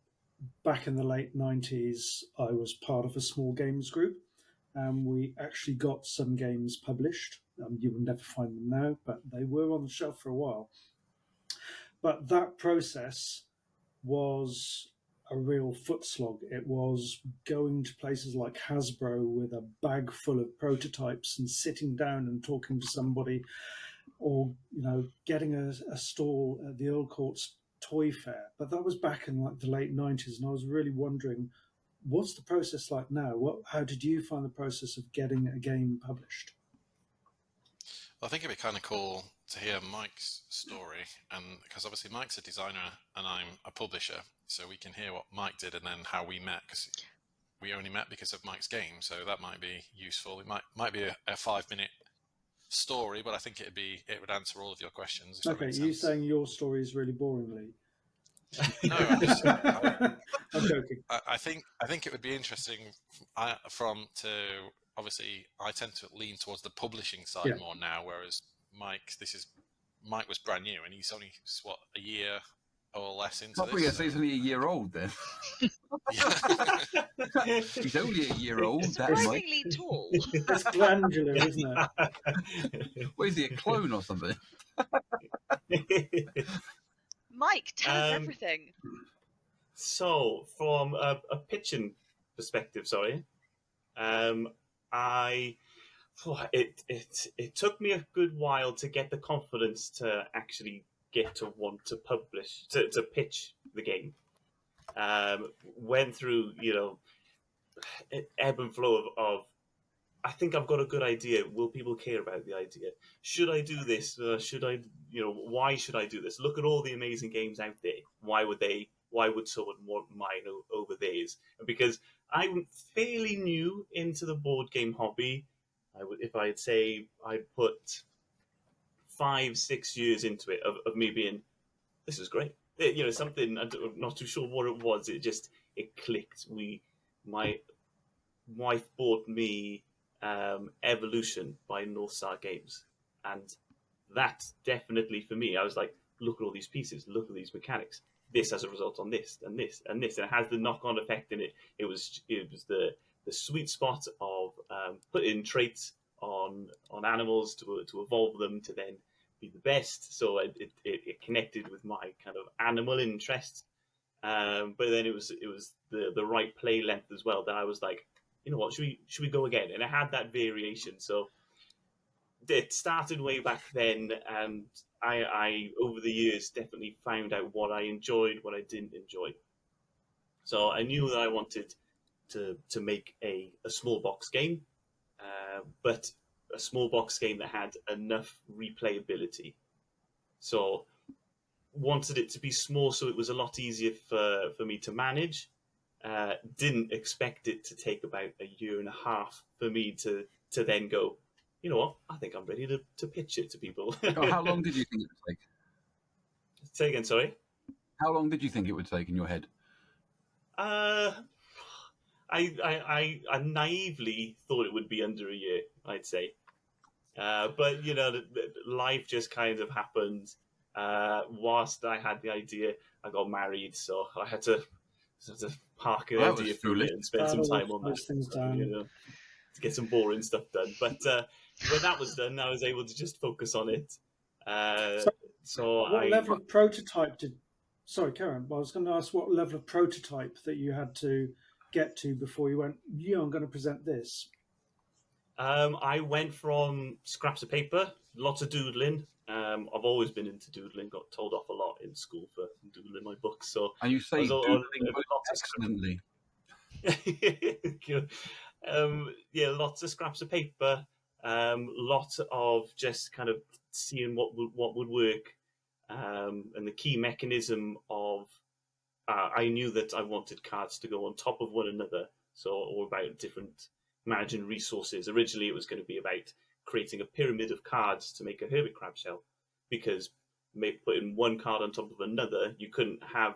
back in the late 90s, I was part of a small games group, and we actually got some games published. You will never find them now, but they were on the shelf for a while. But that process was a real foot slog. It was going to places like Hasbro with a bag full of prototypes and sitting down and talking to somebody, or getting a stall at the Earl Court's toy fair. But that was back in like the late 90s, and I was really wondering, what's the process like now? How did you find the process of getting a game published? I think it'd be kind of cool to hear Mike's story, and because obviously Mike's a designer and I'm a publisher, so we can hear what Mike did and then how we met, because we only met because of Mike's game. So that might be useful. It might be a 5-minute story, but I think it would answer all of your questions. Okay, you saying your story is really boring, Lee? No, I'm joking. I think it would be interesting obviously I tend to lean towards the publishing side more now, whereas Mike was brand new and he's only a year or less into this. Yes, he's only a year old then. He's only a year old. Surprisingly tall. It's glandular, isn't it? What is he, a clone or something? Mike, tell us everything. So, from a pitching perspective, it took me a good while to get the confidence to actually get to want to publish, to pitch the game. Went through, ebb and flow of I think I've got a good idea. Will people care about the idea? Should I do this? Should I, why should I do this? Look at all the amazing games out there. Why would someone want mine over theirs? Because I'm fairly new into the board game hobby. If I'd say I'd put 5-6 years into it of me being, this is great. Something, I'm not too sure what it was. It clicked. My wife bought me Evolution by North Star Games, and that definitely for me, I was like, look at all these pieces, look at these mechanics. This has a result on this and this and this, and it has the knock-on effect in it. It was the sweet spot of putting traits on animals to evolve them to then be the best. So it connected with my kind of animal interest. But then it was the right play length as well that I was like, you know what, should we go again? And I had that variation. So it started way back then, and I over the years definitely found out what I enjoyed, what I didn't enjoy. So I knew that I wanted to make a small box game, but a small box game that had enough replayability. So wanted it to be small so it was a lot easier for me to manage. Didn't expect it to take about a year and a half for me to then go, you know what, I think I'm ready to pitch it to people. How long did you think it would take? Say again, sorry? How long did you think it would take in your head? I naively thought it would be under a year, I'd say. But, life just kind of happened. Whilst I had the idea, I got married, so I had to park an idea for a bit and spend some time on that. Things down. To get some boring stuff done. But when that was done, I was able to just focus on it. What level of prototype did... Sorry, Karen, I was going to ask what level of prototype that you had to get to before you went, I'm going to present this. I went from scraps of paper, lots of doodling. I've always been into doodling, got told off a lot in school for doodling my books. So, and you say doodling excellently. Lots of scraps of paper, lots of just kind of seeing what would work, and the key mechanism of I knew that I wanted cards to go on top of one another, or about different managing resources. Originally, it was going to be about creating a pyramid of cards to make a hermit crab shell, because putting one card on top of another, you couldn't have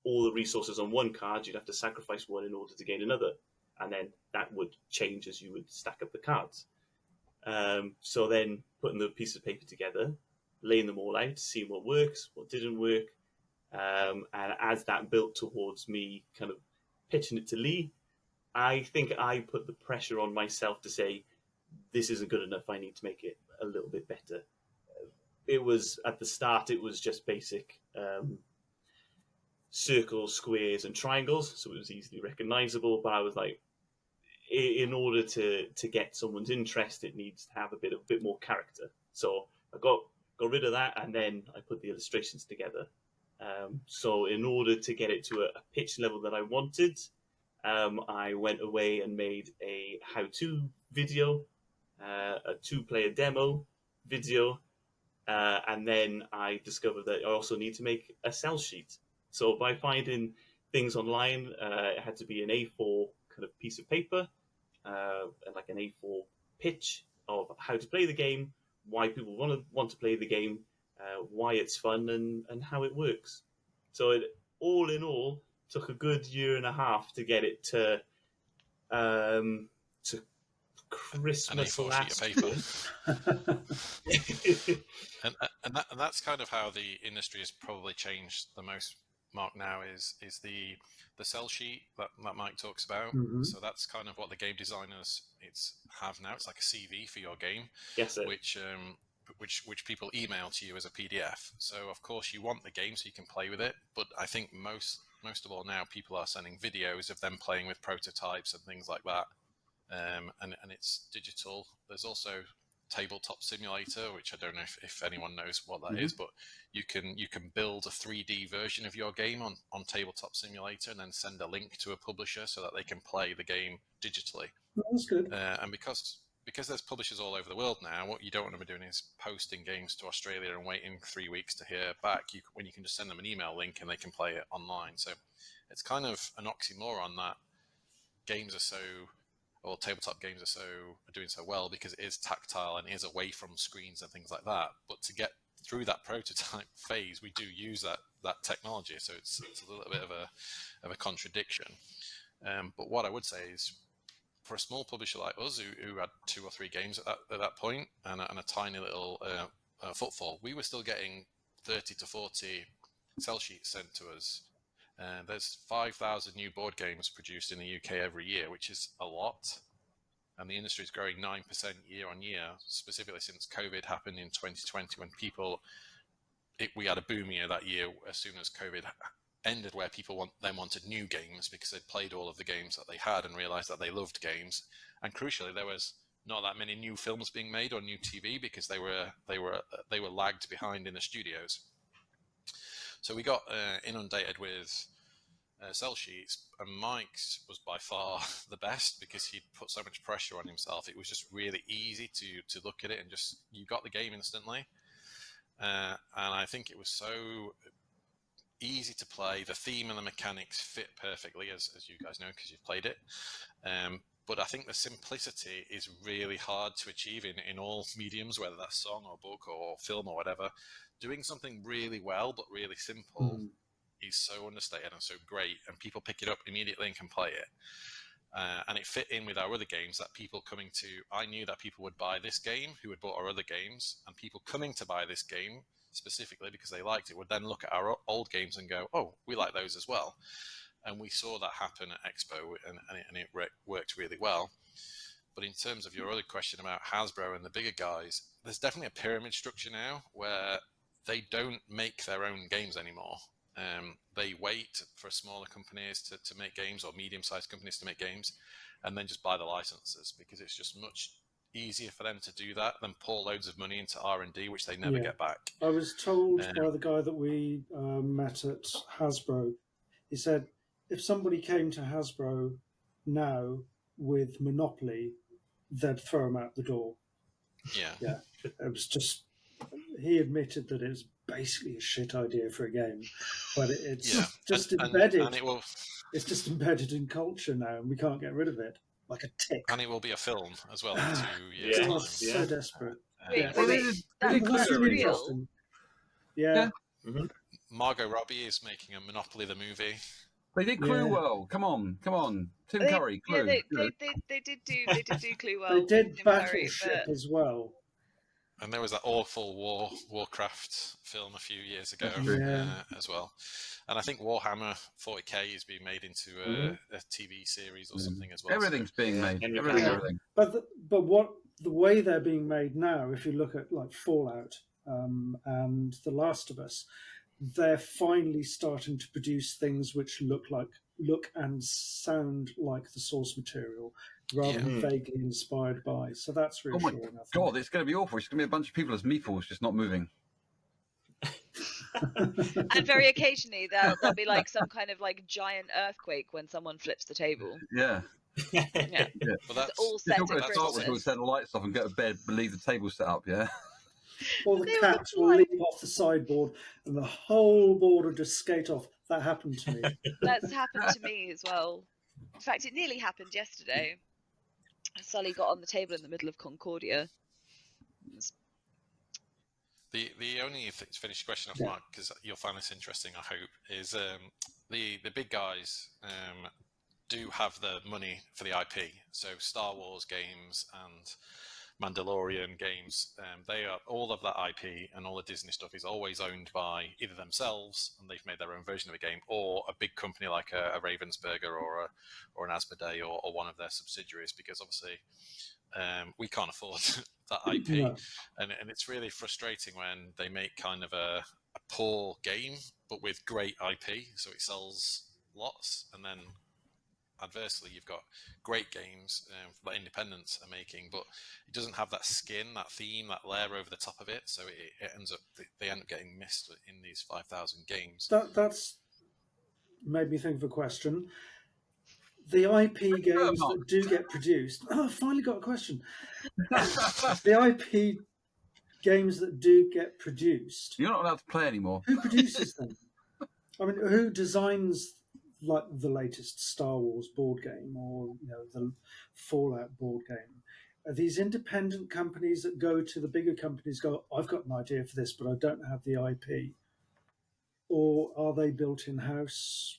all the resources on one card. You'd have to sacrifice one in order to gain another, and then that would change as you would stack up the cards. So then putting the pieces of paper together, laying them all out, seeing what works, what didn't work, and as that built towards me kind of pitching it to Lee, I think I put the pressure on myself to say, this isn't good enough, I need to make it a little bit better. It was, at the start, it was just basic circles, squares, and triangles, so it was easily recognizable, but I was like, in order to get someone's interest, it needs to have a bit more character. So I got rid of that, and then I put the illustrations together. So in order to get it to a pitch level that I wanted, I went away and made a how-to video, a 2-player demo video, and then I discovered that I also need to make a sell sheet. So by finding things online, it had to be an A4 kind of piece of paper, and like an A4 pitch of how to play the game, why people want to play the game, why it's fun, and how it works. So it, all in all, took a good year and a half to get it to Christmas last year. and that's kind of how the industry has probably changed the most, Mark, now is the sell sheet that Mike talks about. Mm-hmm. So that's kind of what the game designers have now. It's like a CV for your game, yes, sir. which people email to you as a PDF. So of course you want the game so you can play with it, but I think most of all now people are sending videos of them playing with prototypes and things like that, and it's digital. There's also Tabletop Simulator, which I don't know if anyone knows what that is, but you can build a 3D version of your game on Tabletop Simulator and then send a link to a publisher so that they can play the game digitally. That's good. And because because there's publishers all over the world now, what you don't want to be doing is posting games to Australia and waiting 3 weeks to hear back. When you can just send them an email link and they can play it online. So it's kind of an oxymoron that games are so, or tabletop games are doing so well because it is tactile and is away from screens and things like that. But to get through that prototype phase, we do use that technology. So it's a little bit of a contradiction. But what I would say is, for a small publisher like us who had 2 or 3 games at that point and a tiny little footfall, we were still getting 30 to 40 sell sheets sent to us. There's 5,000 new board games produced in the UK every year, which is a lot. And the industry is growing 9% year on year, specifically since COVID happened in 2020 when we had a boom year that year as soon as COVID ended, where people wanted new games because they'd played all of the games that they had and realized that they loved games. And crucially, there was not that many new films being made or new TV because they were lagged behind in the studios. So we got inundated with sell sheets, and Mike's was by far the best because he'd put so much pressure on himself. It was just really easy to look at it and just, you got the game instantly. And I think it was so easy to play. The theme and the mechanics fit perfectly, as you guys know, because you've played it. But I think the simplicity is really hard to achieve in all mediums, whether that's song or book or film or whatever. Doing something really well but really simple is so understated and so great, and people pick it up immediately and can play it. And it fit in with our other games that people coming to, I knew that people would buy this game who had bought our other games, and people coming to buy this game specifically because they liked it would then look at our old games and go, oh, we like those as well. And we saw that happen at Expo, and it worked really well. But in terms of your other question about Hasbro and the bigger guys, there's definitely a pyramid structure now where they don't make their own games anymore. They wait for smaller companies to make games, or medium-sized companies to make games, and then just buy the licenses, because it's just much easier for them to do that than pour loads of money into R&D, which they never get back. I was told by the guy that we met at Hasbro, he said if somebody came to Hasbro now with Monopoly, they'd throw them out the door. Yeah. It was just, he admitted that it was basically a shit idea for a game, but it's just embedded. And it's just embedded in culture now, and we can't get rid of it like a tick. And it will be a film as well in 2 years. So desperate. That's real. Yeah. Mm-hmm. Margot Robbie is making a Monopoly the movie. They did Clue well. Come on. Tim Curry, Clue. They did do Clue well. They did Battleship as well. And there was that awful Warcraft film a few years ago as well. And I think Warhammer 40k is being made into a TV series or something as well. Everything's being made. Everything. But the way they're being made now, if you look at like Fallout and The Last of Us, they're finally starting to produce things which look and sound like the source material, rather than vaguely inspired by. So that's reassuring. Oh my God, it's going to be awful. It's going to be a bunch of people as meeples just not moving. And very occasionally there'll be like some kind of like giant earthquake when someone flips the table. Yeah. Well, that's all set to Christmas. We'll set the lights off and go to bed, leave the table set up, Or the cats will leap off the sideboard and the whole board will just skate off. That happened to me. That's happened to me as well. In fact, it nearly happened yesterday. Sully got on the table in the middle of Concordia. The only finished question off Mark, because you'll find this interesting, I hope, is the big guys do have the money for the IP. So Star Wars games and Mandalorian games, they are, all of that IP and all the Disney stuff is always owned by either themselves and they've made their own version of a game, or a big company like a Ravensburger or an Asmodee or one of their subsidiaries, because obviously we can't afford that IP. No. And it's really frustrating when they make kind of a poor game but with great IP, so it sells lots, and then adversely, you've got great games that independents are making, but it doesn't have that skin, that theme, that layer over the top of it. So it ends up, they end up getting missed in these 5,000 games. That's made me think of a question. the IP games that do get produced. Oh, I finally got a question. The IP games that do get produced. You're not allowed to play anymore. Who produces them? I mean, who designs like the latest Star Wars board game or the Fallout board game? Are these independent companies that go to the bigger companies? Go, I've got an idea for this, but I don't have the IP. Or are they built in house?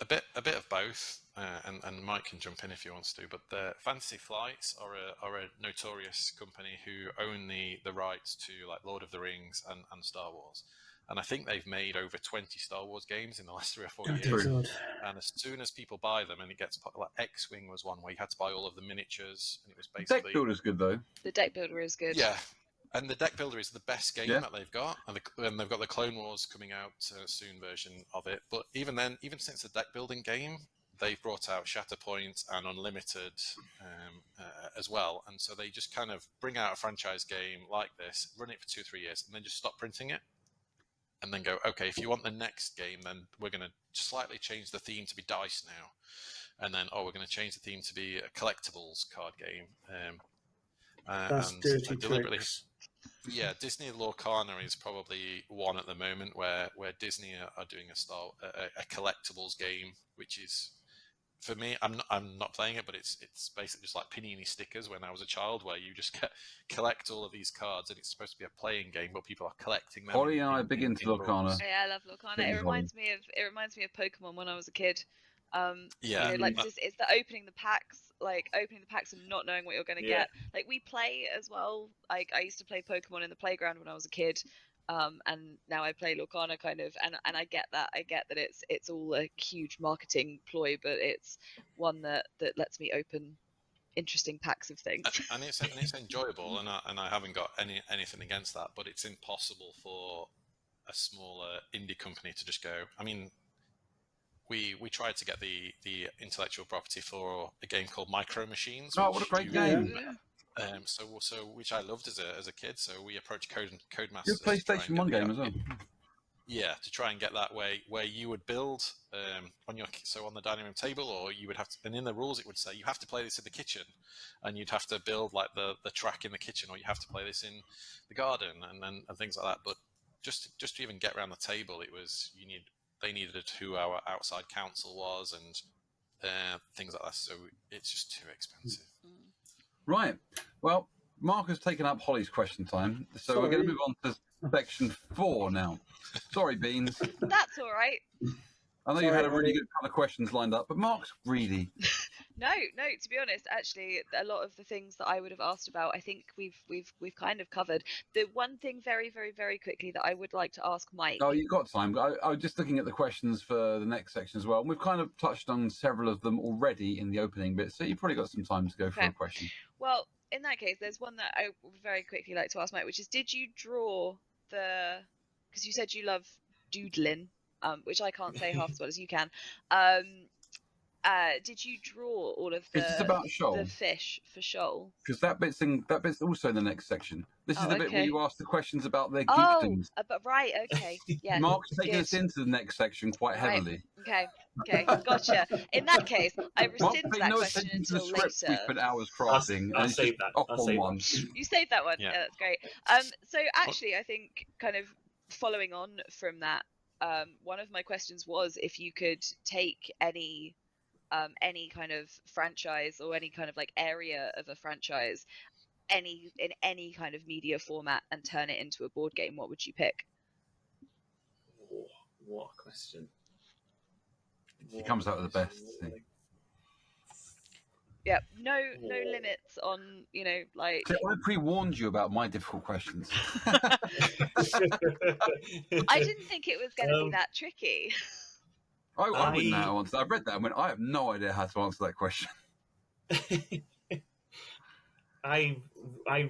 A bit of both, and Mike can jump in if he wants to. But the Fantasy Flights are a notorious company who own the rights to like Lord of the Rings and Star Wars, and I think they've made over 20 Star Wars games in the last 3 or 4 years. God. And as soon as people buy them, and it gets like X-Wing was one where you had to buy all of the miniatures, and it was basically Deck Builder's good though. The deck builder is good. yeah. And the Deck Builder is the best game Yeah. that they've got, and they've got the Clone Wars coming out soon version of it. But even then, even since the deck building game, they've brought out Shatterpoint and Unlimited as well. And so they just kind of bring out a franchise game like this, run it for 2 or 3 years, and then just stop printing it. And then go, okay, if you want the next game, then we're going to slightly change the theme to be dice now. And then, we're going to change the theme to be a collectibles card game. That's and dirty deliberately. tricks. Yeah, Disney Lorcana is probably one at the moment where Disney are doing a collectibles game, which is, for me, I'm not playing it, but it's basically just like Panini stickers when I was a child, where you just collect all of these cards, and it's supposed to be a playing game, but people are collecting them. Holly and I are big into Lorcana. Yeah, I love Lorcana. Big It as reminds me of Pokemon when I was a kid. Yeah. Like it's the opening the packs and not knowing what you're going to get. Like we play as well. Like I used to play Pokemon in the playground when I was a kid, and now I play Lorcana kind of, and I get that. I get that it's all a huge marketing ploy, but it's one that lets me open interesting packs of things. And it's enjoyable, and I haven't got anything against that, but it's impossible for a smaller indie company to just go. I mean, we tried to get the intellectual property for a game called Micro Machines. Oh, what a great game! So which I loved as a kid. So we approached Codemasters. Your PlayStation 1 game as well. Yeah, to try and get that way where you would build on the dining room table, or you would have to, and in the rules it would say you have to play this in the kitchen, and you'd have to build like the track in the kitchen, or you have to play this in the garden, and things like that. But just to even get around the table, they needed who our outside counsel was and things like that. So it's just too expensive. Right. Well, Mark has taken up Holly's question time, so we're going to move on to section 4 now. Sorry, Beans. That's all right. I know you had a really good couple of questions lined up, but Mark's greedy. No. To be honest, actually, a lot of the things that I would have asked about, I think we've kind of covered. The one thing, very, very, very quickly, that I would like to ask Mike. Oh, you've got time. I was just looking at the questions for the next section as well. And we've kind of touched on several of them already in the opening bit, so you've probably got some time to go for a question. Well, in that case, there's one that I would very quickly like to ask Mike, which is, did you draw because you said you love doodling, which I can't say half as well as you can. Did you draw all of the fish for Shoal? Because that bit's also in the next section. This is the bit where you ask the questions about their geekdoms. But right, okay, yeah. Mark's taking us into the next section quite heavily. Okay, gotcha. In that case, I rescind that question until later. We spent hours crafting. I'll save that. One. You saved that one. Yeah, that's great. So actually, I think kind of following on from that, one of my questions was if you could take any kind of franchise or any kind of like area of a franchise, in any kind of media format, and turn it into a board game, what would you pick? Oh, what a question. He comes out with the best. Yeah, no limits on, like... So I pre-warned you about my difficult questions. I didn't think it was going to be that tricky. I wouldn't know how to answer that. I've read that and went, I have no idea how to answer that question. I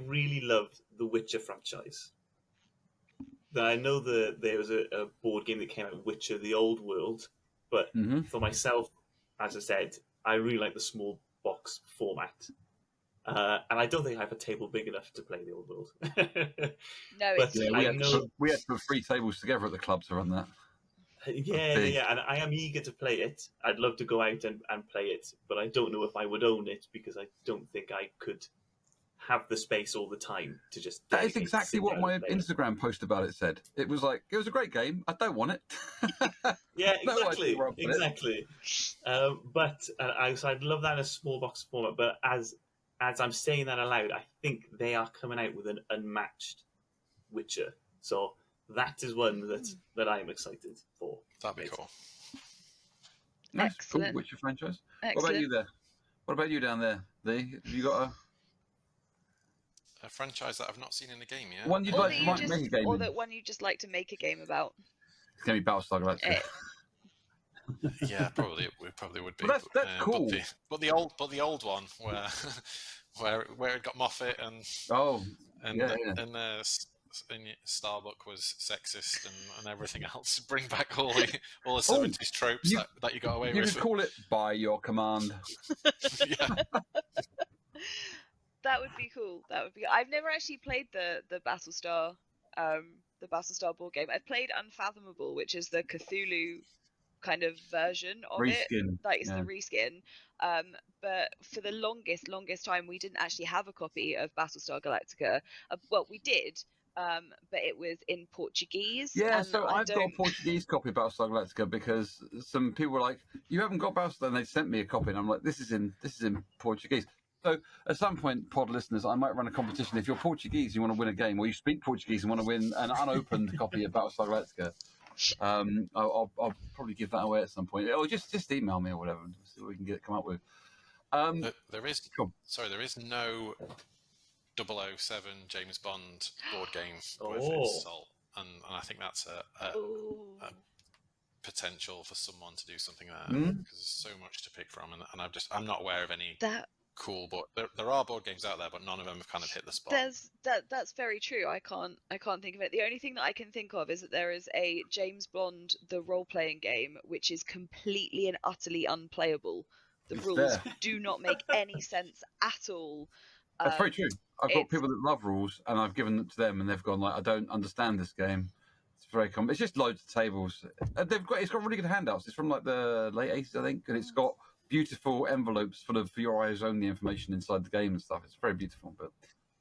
really loved the Witcher franchise. I know that there was a board game that came out, Witcher: The Old World, but for myself, as I said, I really like the small box format. And I don't think I have a table big enough to play The Old World. No, we had to put 3 tables together at the club to run that. Yeah, and I am eager to play it. I'd love to go out and play it, but I don't know if I would own it because I don't think I could have the space all the time to just. That is exactly what my Instagram post about it said. It was like, it was a great game. I don't want it. Yeah, No exactly, idea exactly. But I'd love that in a small box format. But as I'm saying that aloud, I think they are coming out with an unmatched Witcher. So that is one that I'm excited for. That'd be cool. Nice, Excellent. cool Witcher franchise. Excellent. What about you there? What about you down there, Lee? Have you got a franchise that I've not seen in a game yet? one you'd like to make a game or in? that one you just like to make a game about? It's going to be Battlestar Galactica. Yeah, probably it probably would be. But that's cool. But the old one where it got Moffat and Starbuck was sexist and everything else. Bring back all the 70s tropes that you got away with. You could call it By Your Command. Yeah. That would be cool. That would be. I've never actually played the Battlestar board game. I've played Unfathomable, which is the Cthulhu kind of version of it. Like it's the reskin. But for the longest time, we didn't actually have a copy of Battlestar Galactica. Well, we did, but it was in Portuguese. Yeah, so I've got a Portuguese copy of Battlestar Galactica because some people were like, "You haven't got Battlestar," and they sent me a copy, and I'm like, "This is in Portuguese." So at some point, pod listeners, I might run a competition. If you're Portuguese, you want to win a game, or you speak Portuguese and want to win an unopened copy of Battlestar Galactica, I'll probably give that away at some point. Or just email me or whatever, and see what we can come up with. There is no 007 James Bond board game worth its salt, and I think that's a potential for someone to do something there because there's so much to pick from, and I'm not aware of any cool board. There are board games out there, but none of them have kind of hit the spot. That's very true. I can't think of it. The only thing that I can think of is that there is a James Bond the role-playing game which is completely and utterly unplayable. The rules do not make any sense at all. That's very true. I've got people that love rules, and I've given them to them, and they've gone like, "I don't understand this game." It's very common. It's just loads of tables. It's got really good handouts. It's from like the late 80s, I think, and it's got beautiful envelopes full of for your eyes only information inside the game and stuff. It's very beautiful. But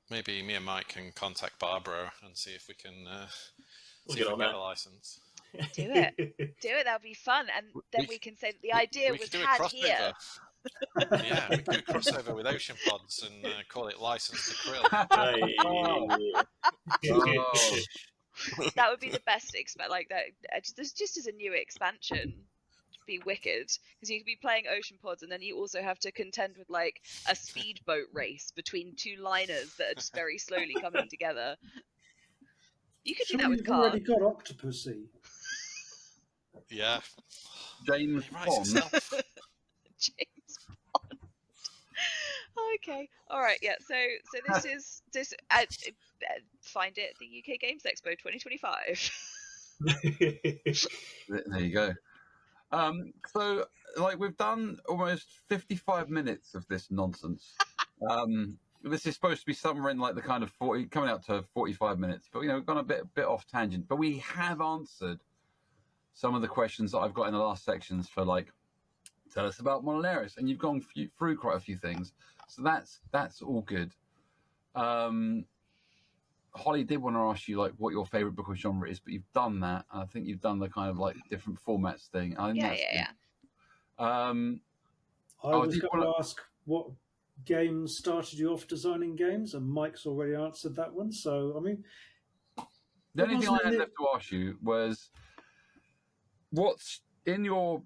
maybe me and Mike can contact Barbara and see if we can get a license. Do it. That'll be fun, and then we can say that the idea was had here. Yeah, we could do a crossover with Ocean Pods and call it License to Krill. That would be the best like that. Just as a new expansion, be wicked because you could be playing Ocean Pods and then you also have to contend with like a speedboat race between two liners that are just very slowly coming together. You could do that with cars. You've already got Octopussy. Yeah. James Bond. James Bond. Okay. All right. Yeah. So this. Find it at the UK Games Expo 2025. There you go. So, like, we've done almost 55 minutes of this nonsense. This is supposed to be somewhere in like the kind of 40, coming out to 45 minutes. But we've gone a bit off tangent. But we have answered some of the questions that I've got in the last sections for like, tell us about Molinarius, and you've gone through quite a few things. So that's all good. Holly did want to ask you like what your favorite book or genre is, but you've done that. And I think you've done the kind of like different formats thing. I was going to ask what games started you off designing games, and Mike's already answered that one. So I mean, the only thing I had left to ask you was what's in your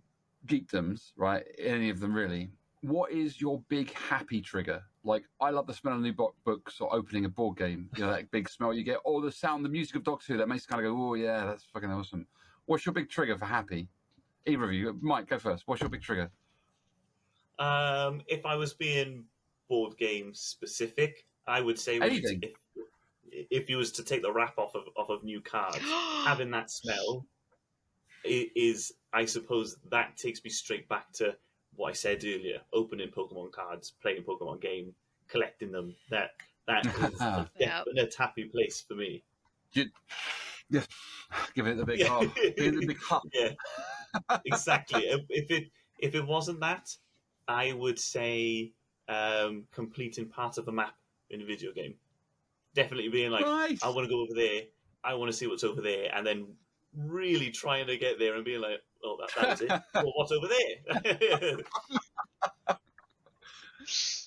geekdoms, right? Any of them really? What is your big happy trigger? Like, I love the smell of new books or opening a board game. That big smell you get, or the sound, the music of Doctor Who that makes you kind of go, "Oh yeah, that's fucking awesome." What's your big trigger for happy? Either of you, Mike, go first. What's your big trigger? If I was being board game specific, I would say if you was to take the wrap off of new cards, having that smell is, I suppose, that takes me straight back to what I said earlier: opening Pokemon cards, playing Pokemon game, collecting them. That is a definite happy place for me. Yeah, give it the big hug. Give it the big hug. Yeah, exactly. If it wasn't that, I would say completing part of a map in a video game. Definitely being like, Right. I want to go over there. I want to see what's over there, and then really trying to get there and being like, oh, that was it. Well, what's over there?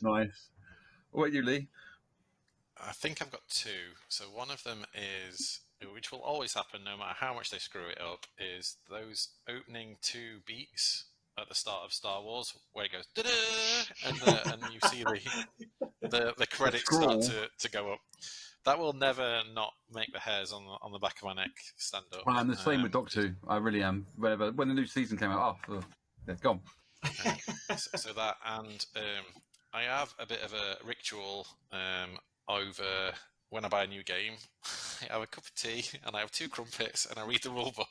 Nice. What about you, Lee? I think I've got two. So one of them is, which will always happen no matter how much they screw it up, is those opening 2 beats at the start of Star Wars, where it goes da-da, and you see the credits start to go up. That will never not make the hairs on the back of my neck stand up. I'm the same with Doctor Who. I really am. When the new season came out, yeah, go on. So that, and I have a bit of a ritual over when I buy a new game. I have a cup of tea and I have 2 crumpets and I read the rule book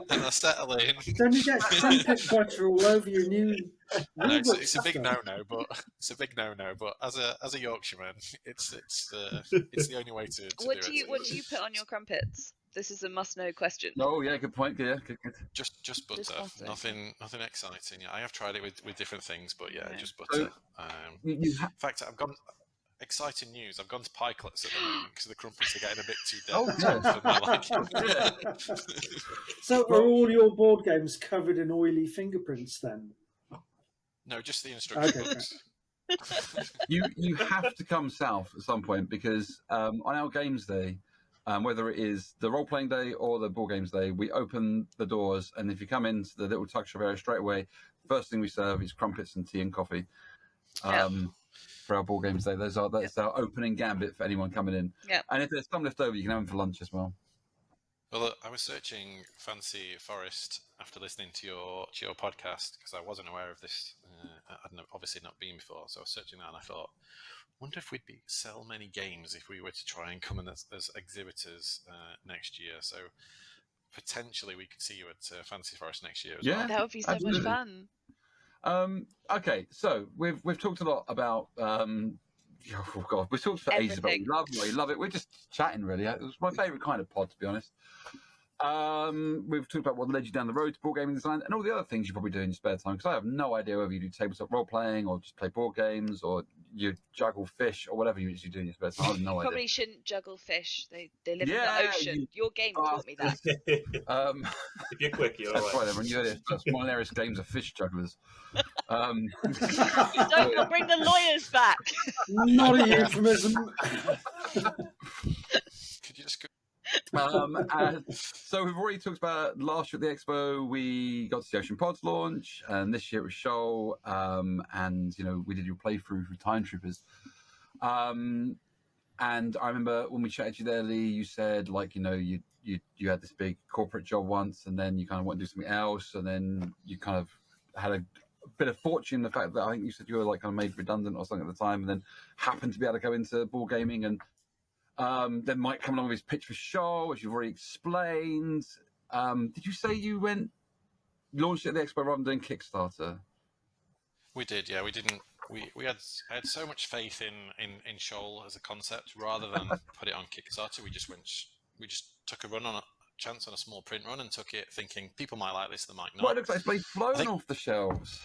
and I settle in. Don't you get crumpet butter all over your new? No, it's a big no-no, but as a Yorkshireman, it's the only way to What do do you put on your crumpets? This is a must-know question. Oh yeah, good point. Yeah, good. Just butter, Just nothing exciting. Yeah, I have tried it with different things, but yeah, just butter. In fact, I've gone. Exciting news! I've gone to Pikelets at the moment because the crumpets are getting a bit too Oh, for my liking. So are all your board games covered in oily fingerprints then? No, just the instruction books. You have to come south at some point because on our games day, whether it is the role-playing day or the board games day, we open the doors, and if you come into the little tuck shop area straight away, first thing we serve is crumpets and tea and coffee. For our board games day, that's our opening gambit for anyone coming in. Yeah. And if there's some left over, you can have them for lunch as well. Well, I was searching Fancy Forest after listening to your podcast because I wasn't aware of this. I'd obviously not been before, so I was searching that and I thought, wonder if we'd sell many games if we were to try and come in as exhibitors next year. So potentially we could see you at Fancy Forest next year as well. That would be so much fun. Okay, so we've talked a lot about oh god, we've talked for ages about we love it. We're just chatting really. It was my favourite kind of pod, to be honest. We've talked about what led you down the road to board gaming design and all the other things you probably do in your spare time, because I have no idea whether you do tabletop role playing or just play board games or you juggle fish or whatever you usually do in your spare time. I have no idea. Probably shouldn't juggle fish. They live in the ocean. Your game taught me that. If you're quick, you're all right. That's right, everyone. You heard it first. Molinarius Games are fish jugglers. Don't bring the lawyers back. Not a euphemism. Could you just go? So we've already talked about last year at the expo. We got to the Ocean Pods launch, and this year it was Shoal. And we did your playthrough for Time Troopers. And I remember when we chatted to you there, Lee, you said you had this big corporate job once, and then you kind of want to do something else, and then you kind of had a bit of fortune in the fact that I think you said you were kind of made redundant or something at the time, and then happened to be able to go into board gaming. And then Mike come along with his pitch for Shoal, which you've already explained. Did you say you launched it at the expo rather than doing Kickstarter? We did, yeah. We didn't. I had so much faith in Shoal as a concept rather than put it on Kickstarter. We just took a chance on a small print run and took it thinking people might like this, they might not. Well, it looks like it's been flown off the shelves.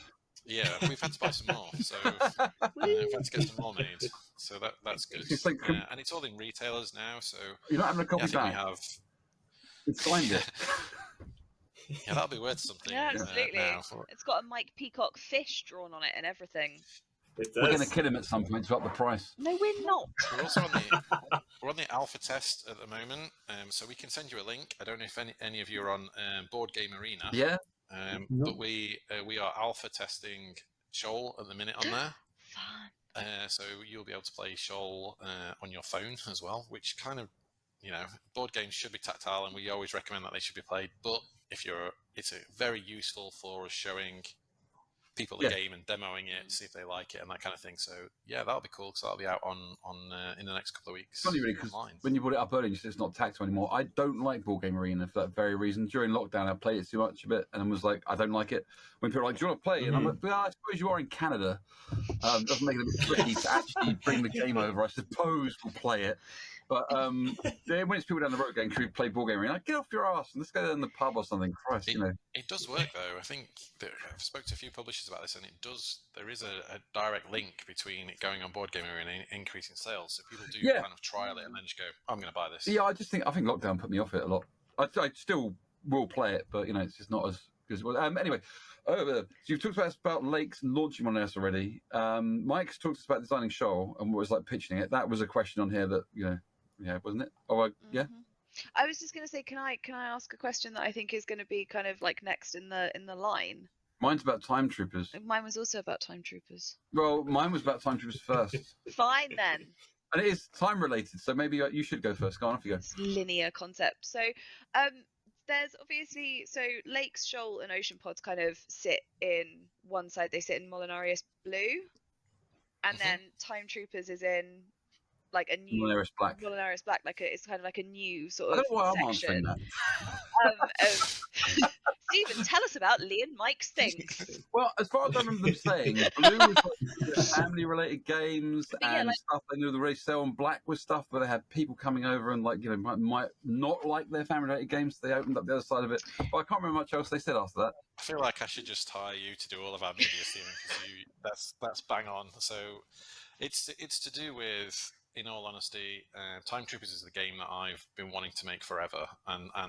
Yeah, we've had to buy some more, so we've had to get some more made. So that's good. And it's all in retailers now, so you're not having a copy back. We have. It's signed it. Yeah, that'll be worth something. Yeah, absolutely. It's got a Mike Peacock fish drawn on it and everything. We're going to kill him at some point to up the price. No, we're not. We're also on the alpha test at the moment, so we can send you a link. I don't know if any of you are on Board Game Arena. Yeah. But we are alpha testing Shoal at the minute on there. Fun. So you'll be able to play Shoal on your phone as well, which kind of, board games should be tactile, and we always recommend that they should be played. But it's very useful for us showing people the game and demoing it, see if they like it and that kind of thing. So yeah, that'll be cool because that'll be out on in the next couple of weeks. Funny really, because when you brought it up earlier, you said it's not tactile anymore. I don't like Board Game Arena for that very reason. During lockdown, I played it too much a bit, and I was like, I don't like it. When people are like, do you want to play? And I'm like, well, I suppose you are in Canada. Doesn't make it a bit tricky to actually bring the game over. I suppose we'll play it. But when it's people down the road going, "Should we play board game?" You're like, "Get off your ass and let's go down the pub or something." Christ, It does work though. I think that I've spoke to a few publishers about this, and it does. There is a direct link between it going on Board Game Arena and increasing sales. So people do kind of trial it and then just go, "I'm going to buy this." Yeah, I think lockdown put me off it a lot. I still will play it, but it's just not as good as it was. Anyway, so you've talked about lakes and launching Molinarius already. Mike's talked about designing Shoal and what was like pitching it. That was a question on here that wasn't it? Oh, yeah. I was just going to say, can I ask a question that I think is going to be kind of like next in the line? Mine's about Time Troopers. Mine was also about Time Troopers. Well, mine was about Time Troopers first. Fine then. And it is time related, so maybe you should go first. Go on, off you go. It's linear concept. So, there's obviously lakes, shoal, and ocean pods kind of sit in one side. They sit in Molinarius Blue, and then Time Troopers is in like a new Molinarius Black. Molinarius Black, it's kind of like a new sort of I don't know why I'm section. answering that. Stephen, tell us about Lee and Mike's things. Well, as far as I remember them saying, Blue was like family-related games and stuff they knew the race sell, and Black was stuff where they had people coming over and might not like their family-related games. So they opened up the other side of it, but I can't remember much else they said after that. I feel like I should just hire you to do all of our media, Stephen, because that's bang on. So it's to do with, in all honesty, Time Troopers is the game that I've been wanting to make forever, and I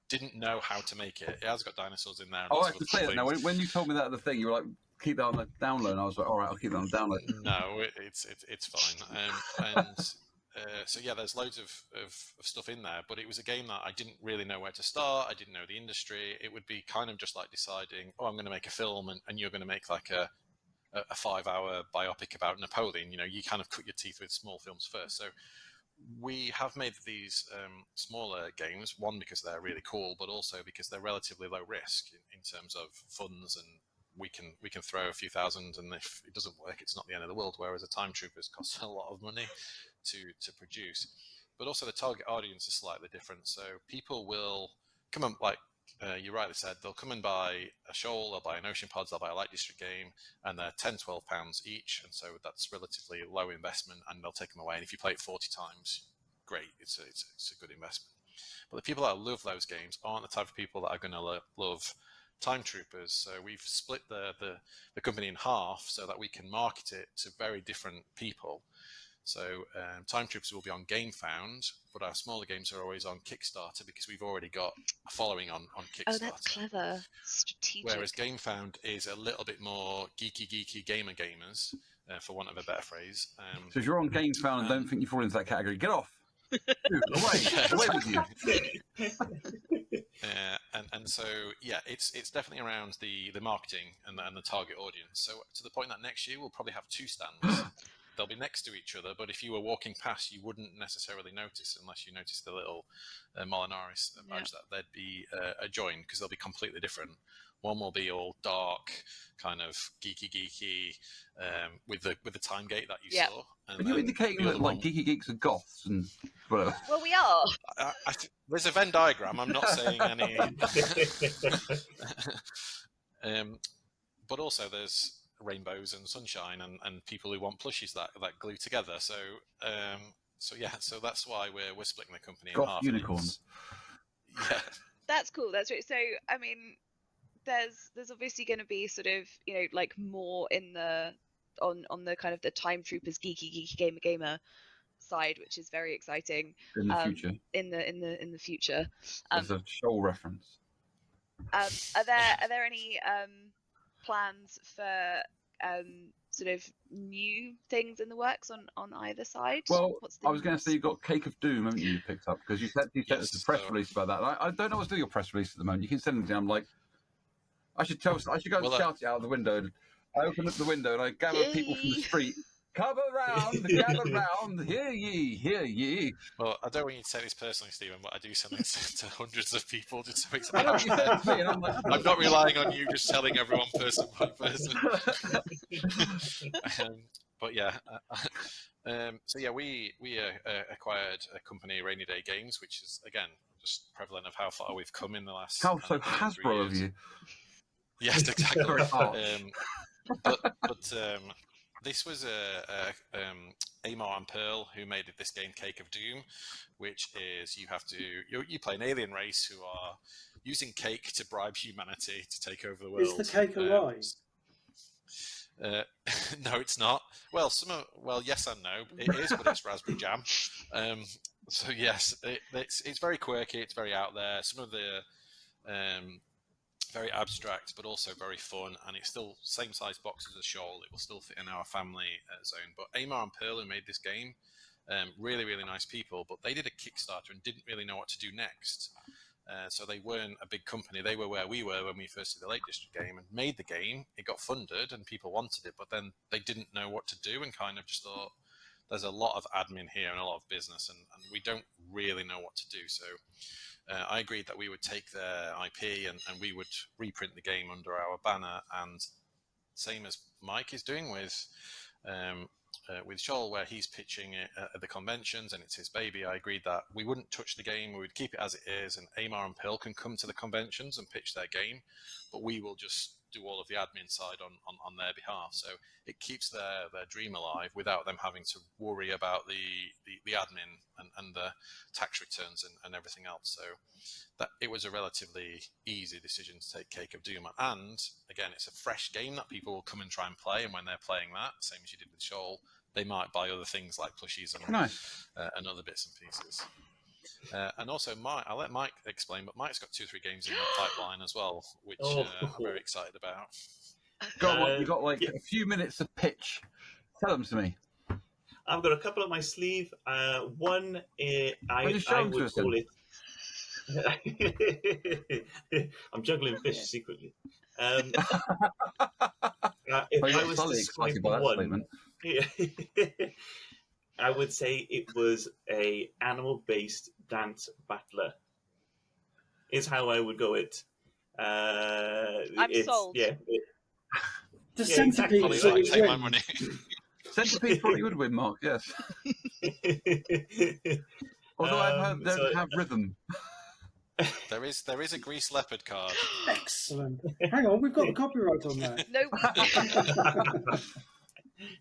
didn't know how to make it. It has got dinosaurs in there. I have to say that now. When you told me that other thing, you were like, keep that on the download, and I was like, all right, I'll keep that on the download. No, it's fine. So yeah, there's loads of stuff in there, but it was a game that I didn't really know where to start. I didn't know the industry. It would be kind of just like deciding, I'm going to make a film, and you're going to make like a 5-hour biopic about Napoleon. You kind of cut your teeth with small films first. So we have made these smaller games, one because they're really cool, but also because they're relatively low risk in terms of funds, and we can throw a few thousand, and if it doesn't work, it's not the end of the world. Whereas a Time Troopers costs a lot of money to produce, but also the target audience is slightly different. So people will come and you rightly said, they'll come and buy a Shoal, they'll buy an Ocean Pods, they'll buy a Light District game, and they're £10-12 each, and so that's relatively low investment, and they'll take them away. And if you play it 40 times, great, it's a good investment. But the people that love those games aren't the type of people that are going to love Time Troopers. So we've split the company in half so that we can market it to very different people. So Time Troopers will be on GameFound, but our smaller games are always on Kickstarter because we've already got a following on Kickstarter. Oh, that's clever. Strategic. Whereas GameFound is a little bit more geeky gamers, for want of a better phrase. So if you're on GameFound and don't think you fall into that category, get off. Dude, away with you. And so yeah, it's definitely around the marketing and the target audience. So to the point that next year we'll probably have 2 stands. They'll be next to each other, but if you were walking past, you wouldn't necessarily notice unless you noticed the little Molinarius badge that they'd be adjoined, because they'll be completely different. One will be all dark, kind of geeky, with the time gate that you saw. Are you indicating that geeky geeks are goths and whatever? Well, we are. There's a Venn diagram. I'm not saying any. But also there's rainbows and sunshine and people who want plushies that glue together. So that's why we're splitting the company in half. Unicorns. Yeah. That's cool. That's right. So I mean, there's obviously going to be sort of more in the on the kind of the Time Troopers geeky gamer side, which is very exciting. In the future. In the future. There's a Shoal reference. Are there any plans for sort of new things in the works on either side? Well, I was going to say you've got Cake of Doom, haven't you, picked up? Because you sent us a press release about that. I don't know what's doing your press release at the moment. You can send them down. I'm like, I should go and shout it out of the window. I open up the window and I gather people from the street. Gather round, hear ye. Well, I don't want you to take this personally, Stephen, but I do send this to hundreds of people just so it's I know what you said to me, and I'm like, I'm not relying on you just telling everyone person by person. But yeah, so yeah, we acquired a company, Rainy Day Games, which is again just prevalent of how far we've come in the last. How so Hasbro of you? Yes, exactly. But this was Amar and Pearl who made this game, Cake of Doom, which is you play an alien race who are using cake to bribe humanity to take over the world. Is the cake a lie? No, it's not. Well, yes and no. It is, but it's raspberry jam. So yes, it's very quirky. It's very out there. Some of the very abstract, but also very fun, and it's still same size box as a Shoal. It will still fit in our family zone. But Amar and Pearl, who made this game, really, really nice people, but they did a Kickstarter and didn't really know what to do next. So they weren't a big company. They were where we were when we first did the Lake District game and made the game. It got funded and people wanted it, but then they didn't know what to do and kind of just thought, there's a lot of admin here and a lot of business, and we don't really know what to do. So I agreed that we would take their IP and we would reprint the game under our banner, and same as Mike is doing with Shoal, where he's pitching it at the conventions and it's his baby. I agreed that we wouldn't touch the game, we would keep it as it is, and Amar and Pearl can come to the conventions and pitch their game, but we will just do all of the admin side on their behalf. So it keeps their dream alive without them having to worry about the admin and the tax returns and everything else. So that it was a relatively easy decision to take Cake of Doom. And again, it's a fresh game that people will come and try and play, and when they're playing that, same as you did with Shoal, they might buy other things like plushies and other bits and pieces. And also, I'll let Mike explain, but Mike's got 2 or 3 games in the pipeline as well, which I'm very excited about. You got like a few minutes of pitch. Tell them to me. I've got a couple up my sleeve. One, I would call it. I'm juggling fish secretly. If I was to describe one, I would say it was a animal-based dance battler. Is how I would go it. I'm sold. Yeah. The Centipede. Exactly. Take my money. Centipede probably would win, Mark. Yes. Although I've heard they don't have rhythm. There is a Grease Leopard card. Excellent. Hang on, we've got the copyright on that. No.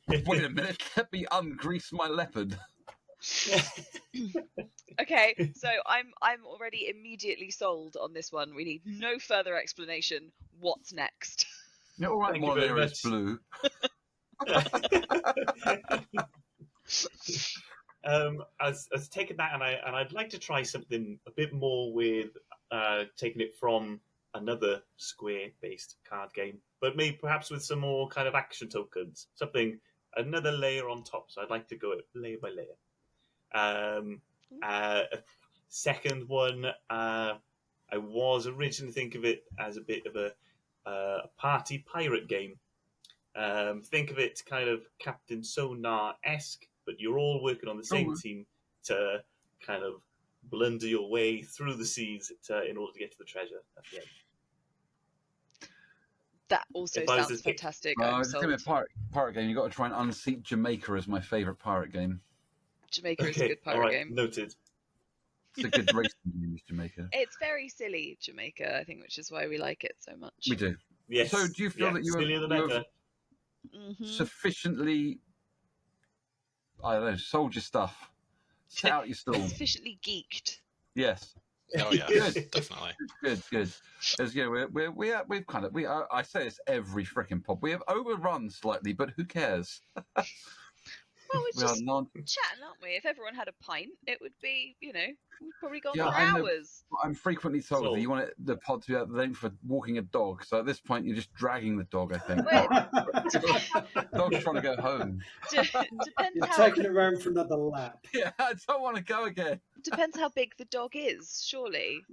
Wait a minute, let me ungrease my leopard. Okay, so I'm already immediately sold on this one. We need no further explanation. What's next? You're all right, Molinarius Blue. I was taking that, and I'd like to try something a bit more with taking it from another square-based card game, but maybe perhaps with some more kind of action tokens, another layer on top. So I'd like to go layer by layer. Second one, I was originally thinking of it as a bit of a party pirate game. Think of it kind of Captain Sonar-esque, but you're all working on the same team to kind of blunder your way through the seas in order to get to the treasure at the end. That also sounds fantastic. It's going to be a pirate game. You've got to try and unseat Jamaica as my favourite pirate game. Jamaica is a good pirate game. Noted. It's a good racing game, Jamaica. It's very silly, Jamaica, I think, which is why we like it so much. We do. Yes. So do you feel that you're sufficiently, I don't know, sold your stuff, set out your stall? Sufficiently geeked. Yes. Oh yeah, Good. definitely. Good. As we've kind of I say this every freaking pod. We have overrun slightly, but who cares? Well, we're just chatting, aren't we? If everyone had a pint, it would be, we've probably gone for hours. I'm frequently told that you want the pod to be out there for walking a dog. So at this point, you're just dragging the dog, I think. Dog's trying to go home. You're taking it around for another lap. Yeah, I don't want to go again. Depends how big the dog is, surely.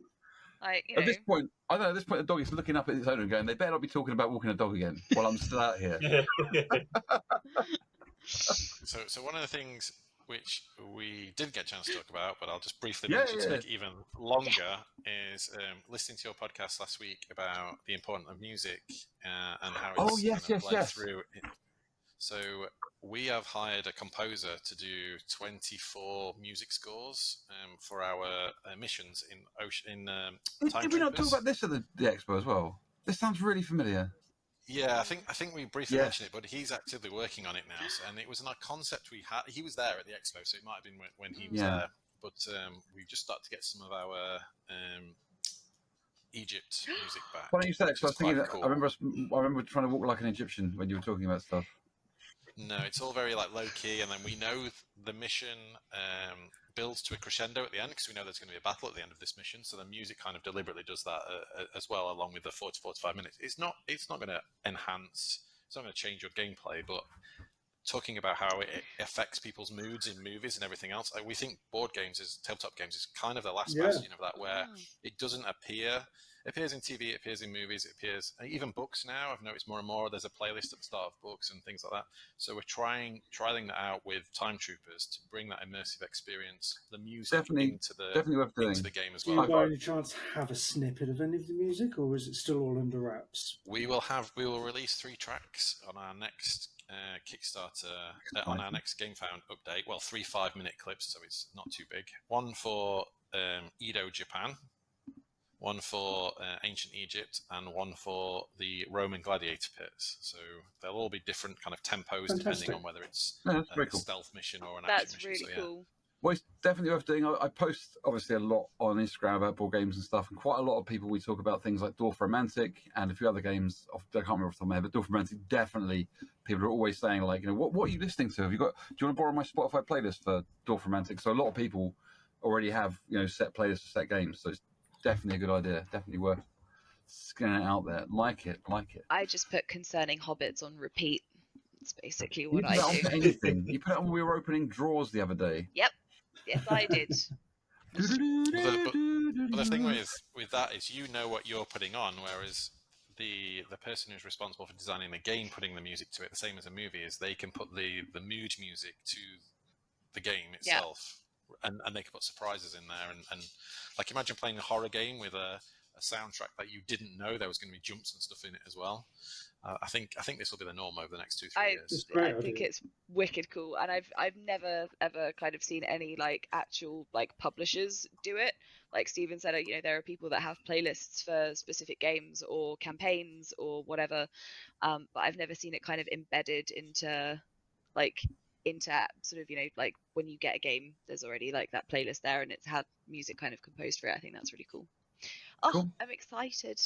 At this point, the dog is looking up at its owner and going, they better not be talking about walking a dog again while I'm still out here. So one of the things which we didn't get a chance to talk about, but I'll just briefly mention to make it even longer, is listening to your podcast last week about the importance of music and how it's led through. So we have hired a composer to do 24 music scores for our missions in Time Did we not talk about this at the expo as well? This sounds really familiar. Yeah, I think we briefly mentioned it, but he's actively working on it now. And it was a concept we had. He was there at the expo, so it might have been when he was there. But we've just started to get some of our Egypt music back. Why don't you say it? 'Cause I was thinking that cool. I remember trying to walk like an Egyptian when you were talking about stuff. No, it's all very like low key, and then we know the mission builds to a crescendo at the end because we know there's going to be a battle at the end of this mission. So the music kind of deliberately does that as well, along with the 40 to 45 minutes. It's not going to enhance. It's not going to change your gameplay, but talking about how it affects people's moods in movies and everything else, we think tabletop games is kind of the last bastion of that, where it doesn't appear. It appears in TV, it appears in movies, it appears even books now. I've noticed more and more. There's a playlist at the start of books and things like that. So we're trialing that out with Time Troopers to bring that immersive experience, the music into the game as well. Do you by any chance have a snippet of any of the music, or is it still all under wraps? We will release 3 tracks on our next Kickstarter, on our next GameFound update. Well, 3 5-minute clips, so it's not too big. One for Edo, Japan. One for ancient Egypt, and one for the Roman gladiator pits. So they'll all be different kind of tempos depending on whether it's a stealth mission or an action mission. That's really cool. Well, it's definitely worth doing. I post obviously a lot on Instagram about board games and stuff, and quite a lot of people, we talk about things like Dwarf Romantic and a few other games. I can't remember off the top of my head, but Dwarf Romantic, definitely people are always saying, like, what are you listening to? Do you want to borrow my Spotify playlist for Dwarf Romantic? So a lot of people already have set playlists for set games. So it's definitely a good idea. Definitely worth scanning it out there. Like it. I just put Concerning Hobbits on repeat. It's basically what I do. On anything. You put it on when we were opening drawers the other day. Yep. Yes, I did. But the thing with that is what you're putting on, whereas the person who's responsible for designing the game, putting the music to it, the same as a movie, is they can put the mood music to the game itself. And they can put surprises in there, and like imagine playing a horror game with a soundtrack that you didn't know there was going to be jumps and stuff in it as well. I think this will be the norm over the next 2-3 years. I think it's wicked cool, and I've never ever kind of seen any like actual like publishers do it. Like Stephen said, there are people that have playlists for specific games or campaigns or whatever, but I've never seen it kind of embedded into sort of like when you get a game, there's already like that playlist there, and it's had music kind of composed for it. I think that's really cool. Cool. I'm excited.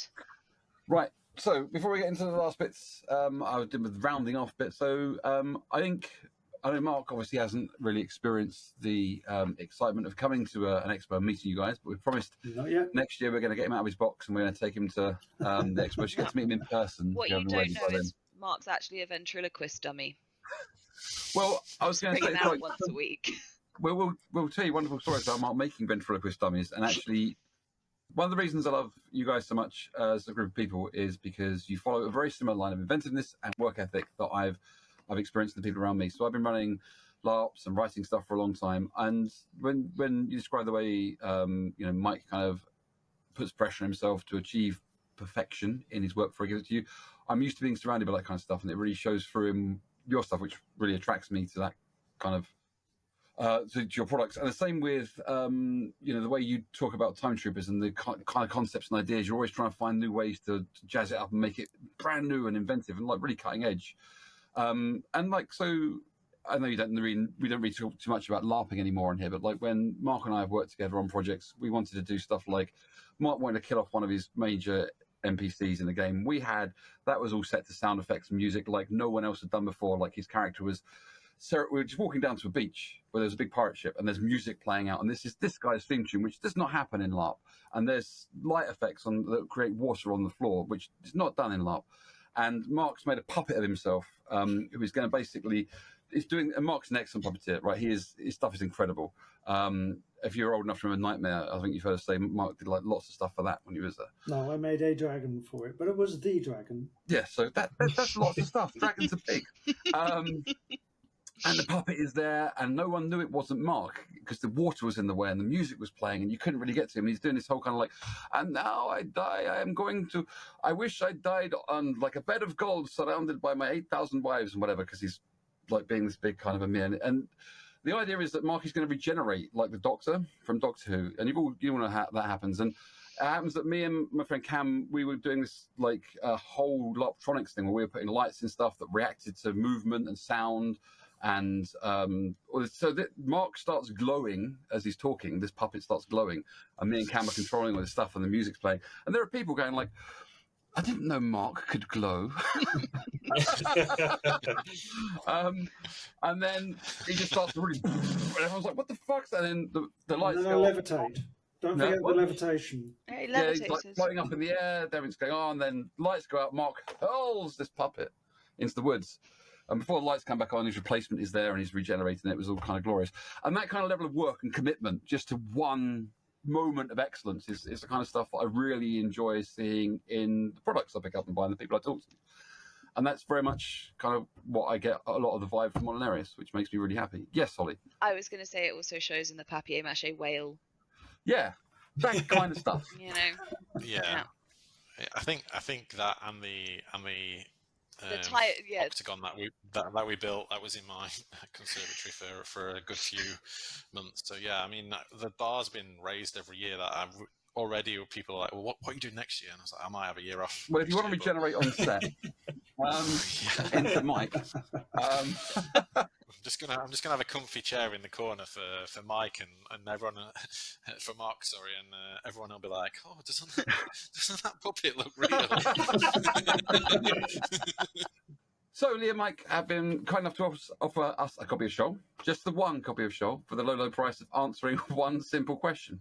Right. So before we get into the last bits, I did with rounding off bit. So I know Mark obviously hasn't really experienced the excitement of coming to an expo and meeting you guys, but we've promised next year we're going to get him out of his box and we're going to take him to the expo. You get to meet him in person. What you don't know is Mark's actually a ventriloquist dummy. Well, I was going to say out once a week. We'll tell you wonderful stories about Mark making ventriloquist dummies, and actually, one of the reasons I love you guys so much as a group of people is because you follow a very similar line of inventiveness and work ethic that I've experienced in the people around me. So I've been running LARPs and writing stuff for a long time, and when you describe the way Mike kind of puts pressure on himself to achieve perfection in his work before he gives it to you, I'm used to being surrounded by that kind of stuff, and it really shows through in your stuff, which really attracts me to that kind of to your products. And the same with the way you talk about Time Troopers and the kind of concepts and ideas. You're always trying to find new ways to jazz it up and make it brand new and inventive and like really cutting edge. And like, so I know we don't really talk too much about LARPing anymore in here, but like when Mark and I have worked together on projects, we wanted to do stuff like Mark wanted to kill off one of his major NPCs in the game. That was all set to sound effects and music like no one else had done before. Like his character was, so we were just walking down to a beach where there's a big pirate ship and there's music playing out, and this is this guy's theme tune, which does not happen in LARP. And there's light effects that create water on the floor, which is not done in LARP. And Mark's made a puppet of himself, who is going to basically, and Mark's an excellent puppeteer, right? His stuff is incredible. If you're old enough to remember Nightmare, I think you've heard us say Mark did like lots of stuff for that when he was there. No, I made a dragon for it, but it was the dragon. Yeah, so that's lots of stuff. Dragons are big. And the puppet is there, and no one knew it wasn't Mark because the water was in the way and the music was playing, and you couldn't really get to him. He's doing this whole kind of like, and now I die. I wish I died on like a bed of gold surrounded by my 8,000 wives and whatever, because he's like being this big kind of a man. And the idea is that Mark is going to regenerate like the Doctor from Doctor Who, and you all know how that happens. And happens that me and my friend Cam, we were doing this like a whole Larptronics thing where we were putting lights and stuff that reacted to movement and sound. And so that Mark starts glowing as he's talking. This puppet starts glowing, and me and Cam are controlling all this stuff, and the music's playing. And there are people going like, "I didn't know Mark could glow." And then he just starts to really, and everyone's like, "What the fuck?" And then the lights And then I go off. levitate. Don't forget the levitation. He Yeah, he's levitates like us. floating up in the air. Everything's going on. Then lights go out. Mark hurls this puppet into the woods. And before the lights come back on, his replacement is there and he's regenerating it. It was all kind of glorious. And that kind of level of work and commitment just to one moment of excellence is the kind of stuff that I really enjoy seeing in the products I pick up and buy and the people I talk to. And that's very much kind of what I get a lot of the vibe from Molinarius, which makes me really happy. Yes, Holly? I was going to say it also shows in the papier-mâché whale. Yeah, that kind of stuff. You know? Yeah. I think that and the yeah. octagon that we built, that was in my conservatory for a good few months. So yeah, I mean the bar's been raised every year. That already people are like, well, what are you doing next year? And I was like, I might have a year off. Well, if you want to regenerate on set, into Mike. I'm just gonna have a comfy chair in the corner for Mike and everyone for Mark, sorry, and everyone will be like, oh, doesn't that puppet look real? So, Lee and Mike have been kind enough to offer us a copy of Shoal, just the one copy of Shoal, for the low price of answering one simple question.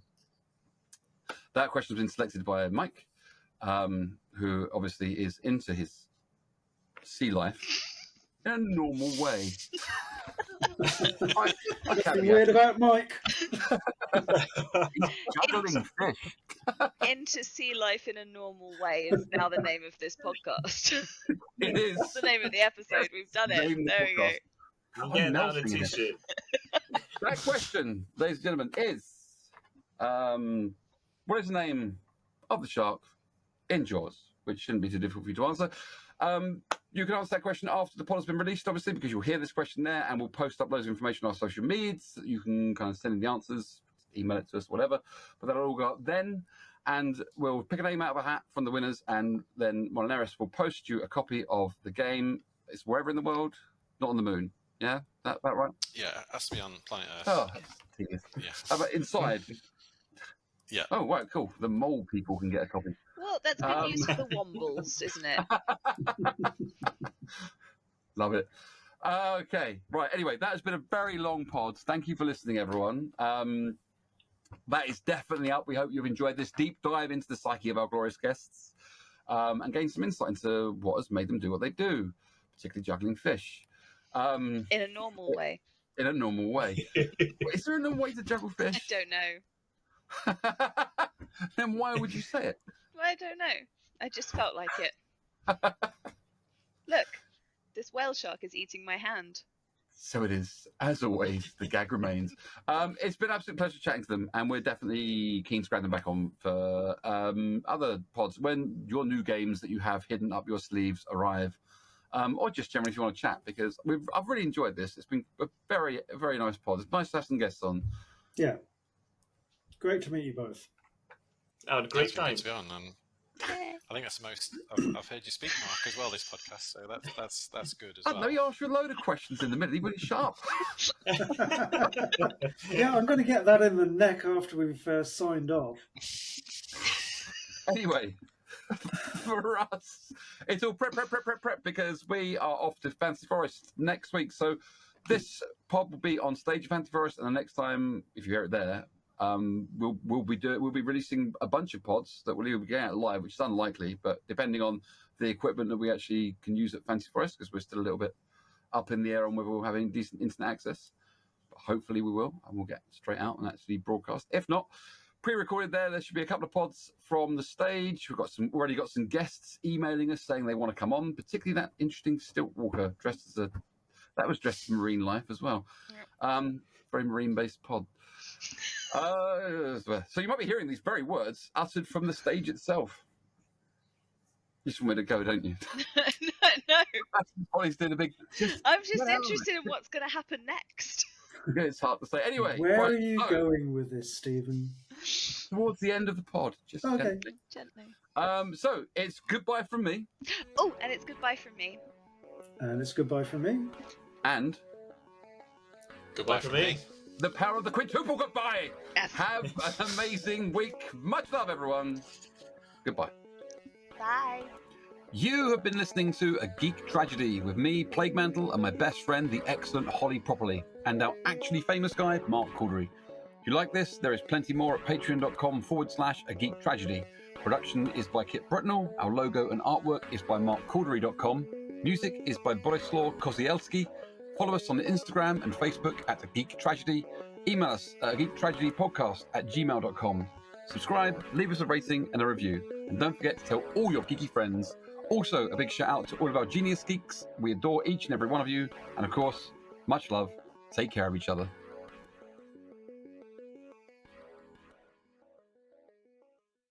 That question has been selected by Mike, who obviously is into his sea life in a normal way. Nothing weird about Mike. Juggling fish. Into sea life in a normal way is now the name of this podcast. It is. That's the name of the episode. We've done it. There we go. I'm getting that on a t-shirt. That question, ladies and gentlemen, is what is the name of the shark in Jaws? Which shouldn't be too difficult for you to answer. You can answer that question after the pod has been released, obviously, because you'll hear this question there, and we'll post up loads of information on our social medias. You can kind of send in the answers, email it to us, whatever. But that'll all go up then, and we'll pick a name out of a hat from the winners, and then Molinarius will post you a copy of the game. It's wherever in the world, not on the moon. Yeah, that right? Yeah, it has to be on planet Earth. Oh, yeah. Yeah. How about inside? Yeah. Oh, right, cool. The mole people can get a copy. Well, that's good news for the Wombles, isn't it? Love it. Okay, right. Anyway, that has been a very long pod. Thank you for listening, everyone. That is definitely up. We hope you've enjoyed this deep dive into the psyche of our glorious guests and gained some insight into what has made them do what they do, particularly juggling fish. In a normal way. In a normal way. Is there a normal way to juggle fish? I don't know. Then why would you say it? Well, I don't know. I just felt like it. Look, this whale shark is eating my hand. So it is. As always, the gag remains. It's been an absolute pleasure chatting to them, and we're definitely keen to grab them back on for other pods when your new games that you have hidden up your sleeves arrive, or just generally if you want to chat, because I've really enjoyed this. It's been a very, very nice pod. It's nice to have some guests on. Yeah. Great to meet you both. I had a great time. To be on, and I think that's the most I've heard you speak, Mark, as well, this podcast. So that's good as well. Let me ask you a load of questions in the middle. He went sharp. Yeah, I'm going to get that in the neck after we've signed off. Anyway, for us, it's all prep, because we are off to Fantasy Forest next week. So this pod will be on stage at Fantasy Forest, and the next time, if you hear it there, we'll be releasing a bunch of pods that will either be getting out live, which is unlikely, but depending on the equipment that we actually can use at Fantasy Forest, because we're still a little bit up in the air on whether we'll have any decent internet access. But hopefully we will, and we'll get straight out and actually broadcast. If not, pre-recorded there should be a couple of pods from the stage. We've already got some guests emailing us saying they want to come on, particularly that interesting stilt walker dressed as dressed in marine life as well. Yep. Very marine-based pod. So you might be hearing these very words uttered from the stage itself. You just want me to go, don't you? No. Holly's doing a big. I'm just interested in what's going to happen next. It's hard to say. Anyway, where are you going with this, Stephen? towards the end of the pod. Just Okay. Gently. So it's goodbye from me. Oh, and it's goodbye from me. And it's goodbye from me. And Goodbye from me. the power of the quintuple goodbye. Yes. Have an amazing week. Much love, everyone. Goodbye. Bye. You have been listening to A Geek Tragedy with me, Plague Mantle, and my best friend, the excellent Holly Properly, and our actually famous guy, Mark Cordory. If you like this, there is plenty more at patreon.com/A Geek Tragedy. Production is by Kit Britnell. Our logo and artwork is by markcordory.com. Music is by Borislaw Kozielski. Follow us on Instagram and Facebook at A Geek Tragedy. Email us at geektragedypodcast@gmail.com. Subscribe, leave us a rating and a review. And don't forget to tell all your geeky friends. Also, a big shout out to all of our genius geeks. We adore each and every one of you. And of course, much love. Take care of each other.